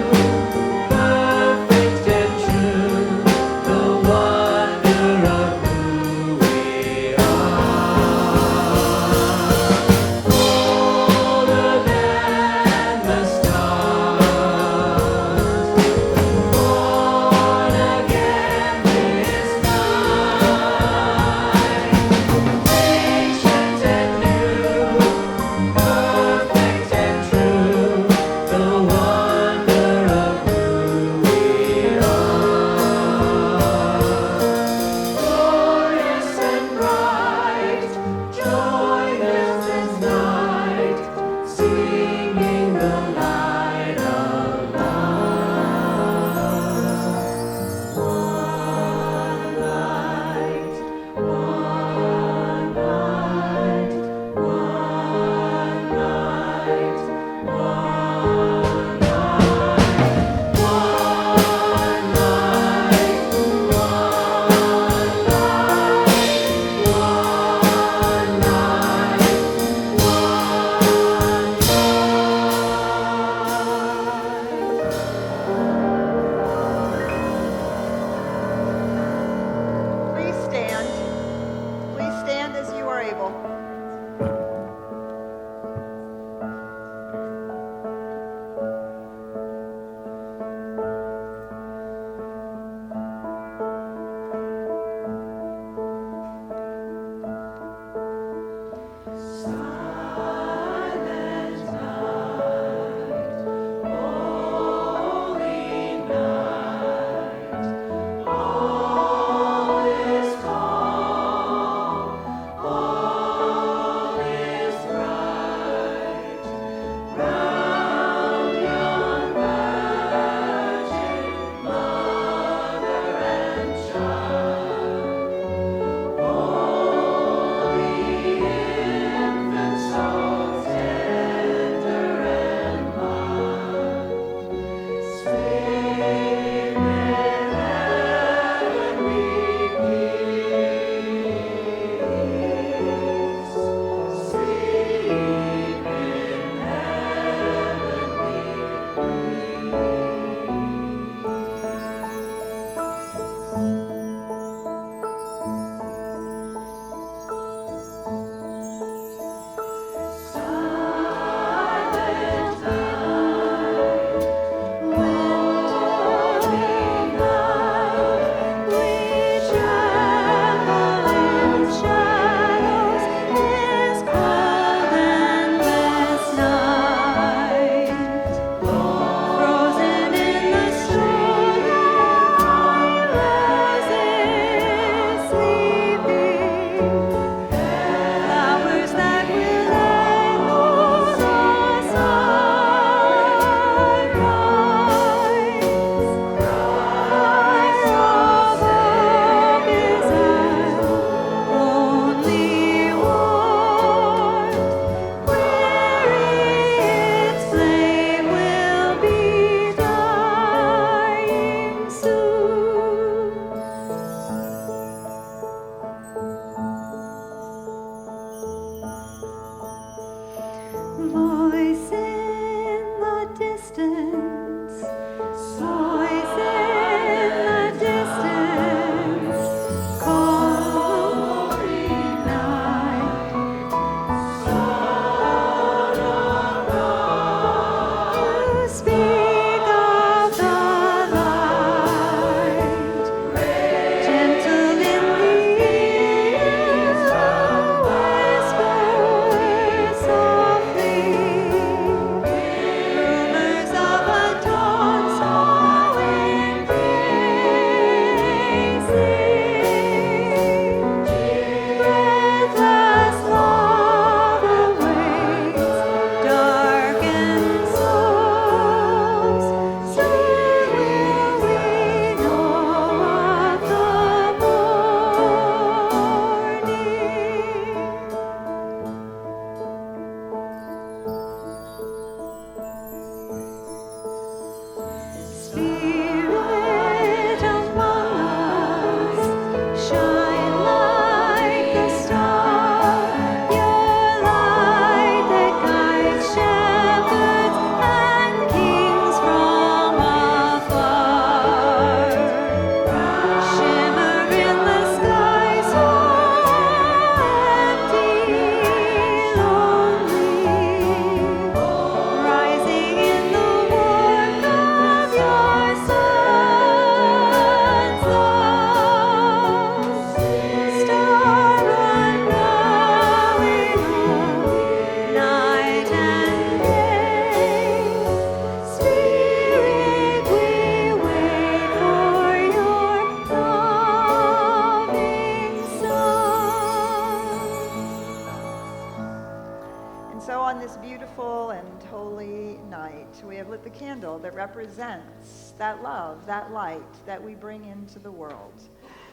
candle that represents that love, that light that we bring into the world.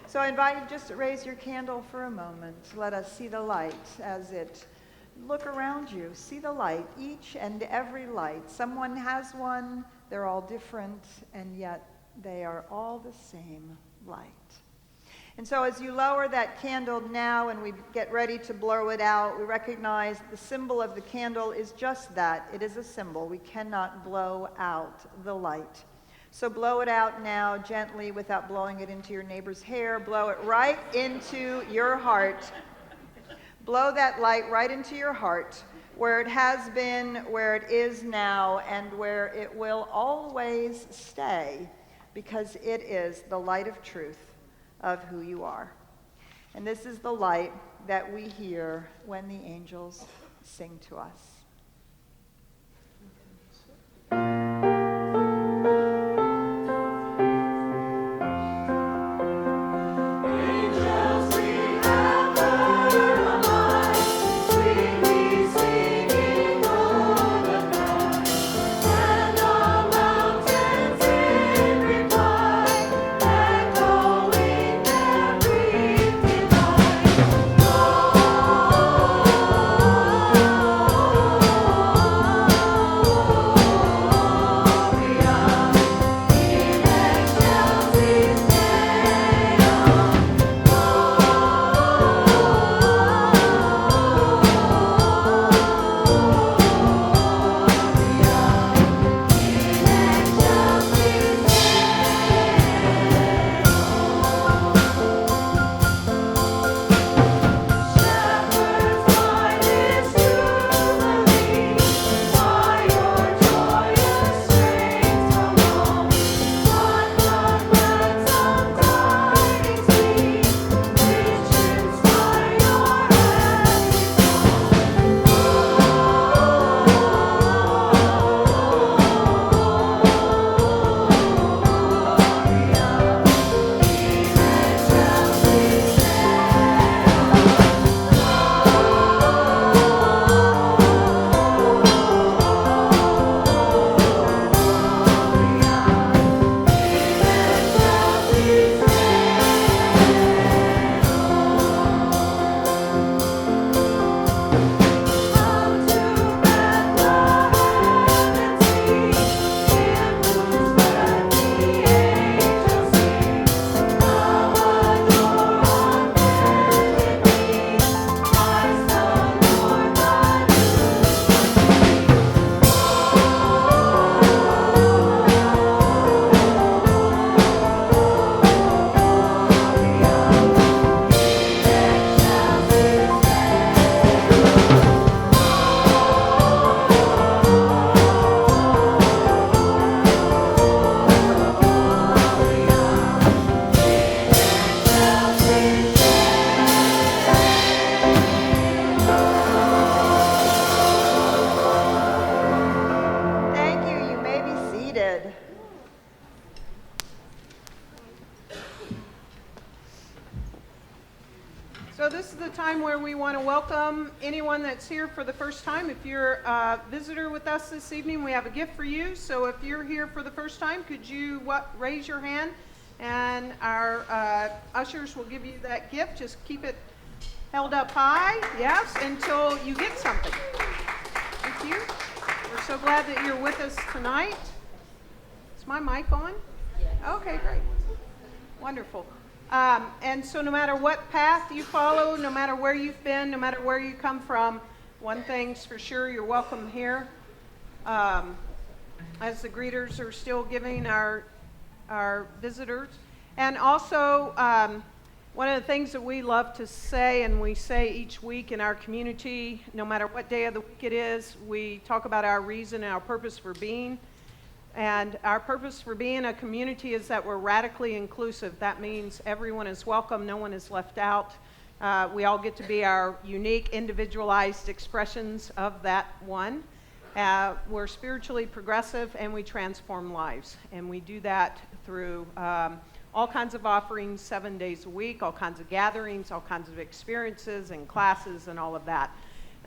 So I invite you just to raise your candle for a moment. Let us see the light as it look around you. See the light, each and every light. Someone has one, they're all different, and yet they are all the same light. And so as you lower that candle now and we get ready to blow it out, we recognize the symbol of the candle is just that. It is a symbol. We cannot blow out the light. So blow it out now gently without blowing it into your neighbor's hair. Blow it right into your heart. Blow that light right into your heart, where it has been, where it is now, and where it will always stay, because it is the light of truth of who you are. And this is the light that we hear when the angels sing to us. So this is the time where we want to welcome anyone that's here for the first time. If you're a visitor with us this evening, we have a gift for you. So if you're here for the first time, could you raise your hand, and our ushers will give you that gift. Just keep it held up high, yes, until you get something. Thank you. We're so glad that you're with us tonight. Is my mic on? Yeah. Okay, great. Wonderful. And so no matter what path you follow, no matter where you've been, no matter where you come from, one thing's for sure, you're welcome here. As the greeters are still giving our visitors. And also, one of the things that we love to say, and we say each week in our community, no matter what day of the week it is, we talk about our reason and our purpose for being. And our purpose for being a community is that we're radically inclusive. That means everyone is welcome, no one is left out. We all get to be our unique, individualized expressions of that one. We're spiritually progressive, and we transform lives. And we do that through all kinds of offerings 7 days a week, all kinds of gatherings, all kinds of experiences and classes and all of that.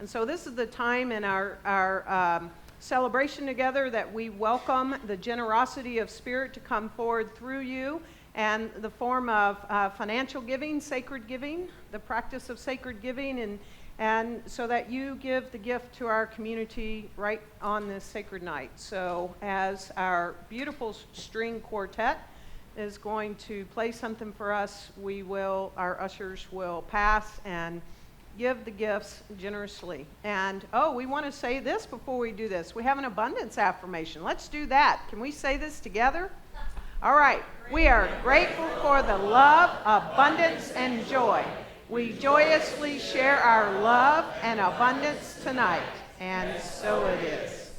And so this is the time in our celebration together that we welcome the generosity of spirit to come forward through you, and the form of financial giving, sacred giving, the practice of sacred giving, and so that you give the gift to our community right on this sacred night. So as our beautiful string quartet is going to play something for us, our ushers will pass and give the gifts generously. And we want to say this before we do this. We have an abundance affirmation. Let's do that. Can we say this together? All right. We are grateful for the love, abundance, and joy. We joyously share our love and abundance tonight. And so it is.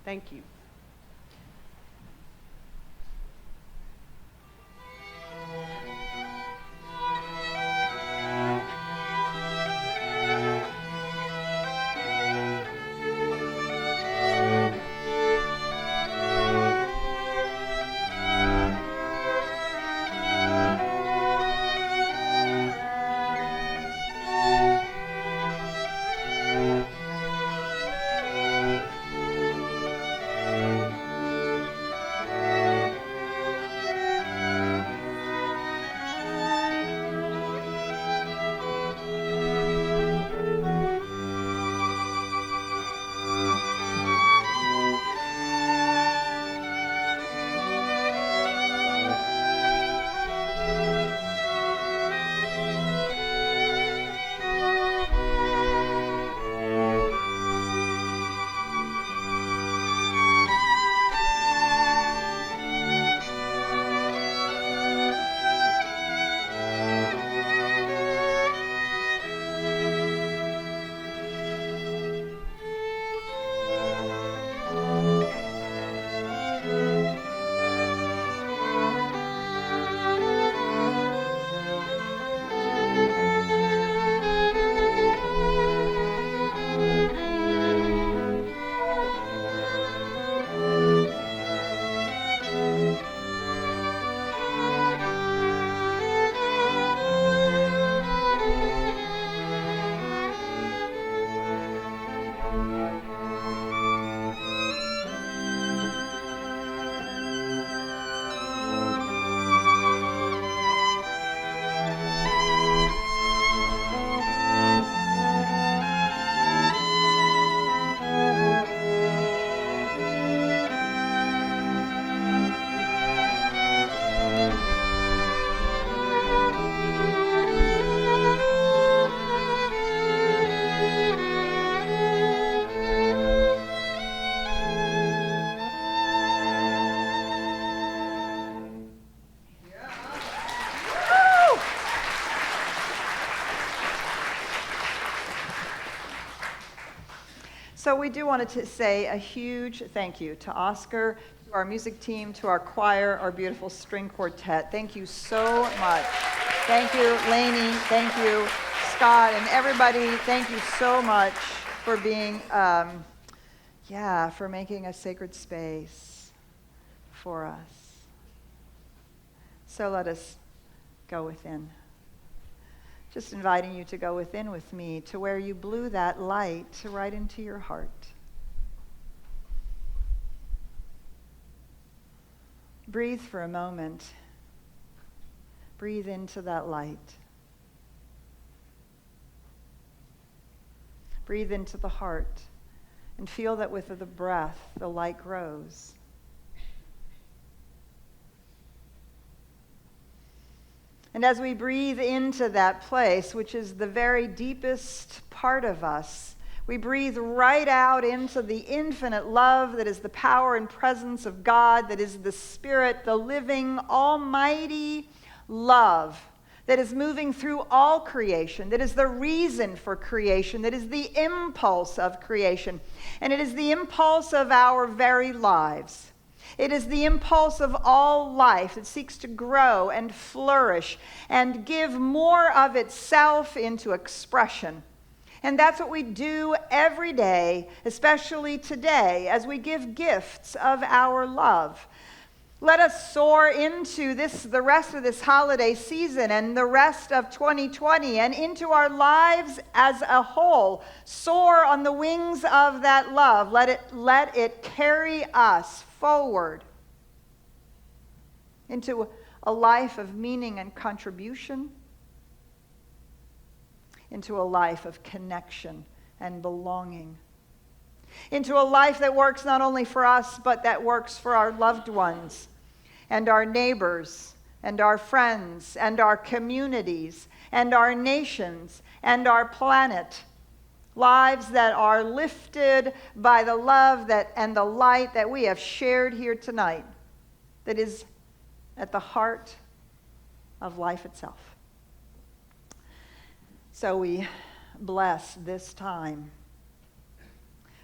Thank you. So we do want to say a huge thank you to Oscar, to our music team, to our choir, our beautiful string quartet. Thank you so much. Thank you, Lainey. Thank you, Scott, and everybody. Thank you so much for being, for making a sacred space for us. So let us go within. Just inviting you to go within with me to where you blew that light right into your heart. Breathe for a moment. Breathe into that light. Breathe into the heart and feel that with the breath, the light grows. And as we breathe into that place, which is the very deepest part of us, we breathe right out into the infinite love that is the power and presence of God, that is the Spirit, the living, almighty love that is moving through all creation, that is the reason for creation, that is the impulse of creation, and it is the impulse of our very lives. It is the impulse of all life that seeks to grow and flourish and give more of itself into expression. And that's what we do every day, especially today, as we give gifts of our love. Let us soar into the rest of this holiday season and the rest of 2020 and into our lives as a whole. Soar on the wings of that love. Let it carry us forward into a life of meaning and contribution, into a life of connection and belonging, into a life that works not only for us, but that works for our loved ones and our neighbors and our friends and our communities and our nations and our planet. Lives that are lifted by the love and the light that we have shared here tonight, that is at the heart of life itself. So we bless this time.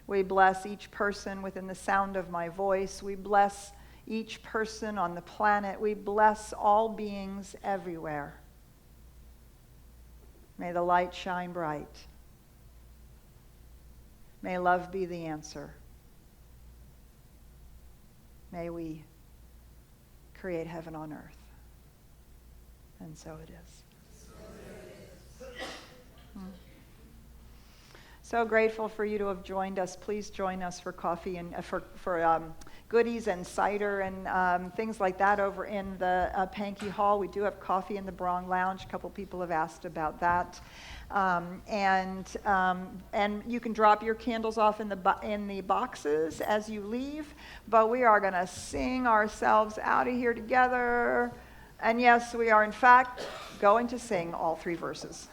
We bless each person within the sound of my voice. We bless each person on the planet. We bless all beings everywhere. May the light shine bright. May love be the answer. May we create heaven on earth. And so it is. So grateful for you to have joined us. Please join us for coffee and for goodies and cider and things like that over in the Pankey Hall. We do have coffee in the Brong Lounge. A couple people have asked about that. And you can drop your candles off in the boxes as you leave. But we are going to sing ourselves out of here together. And yes, we are in fact going to sing all 3 verses.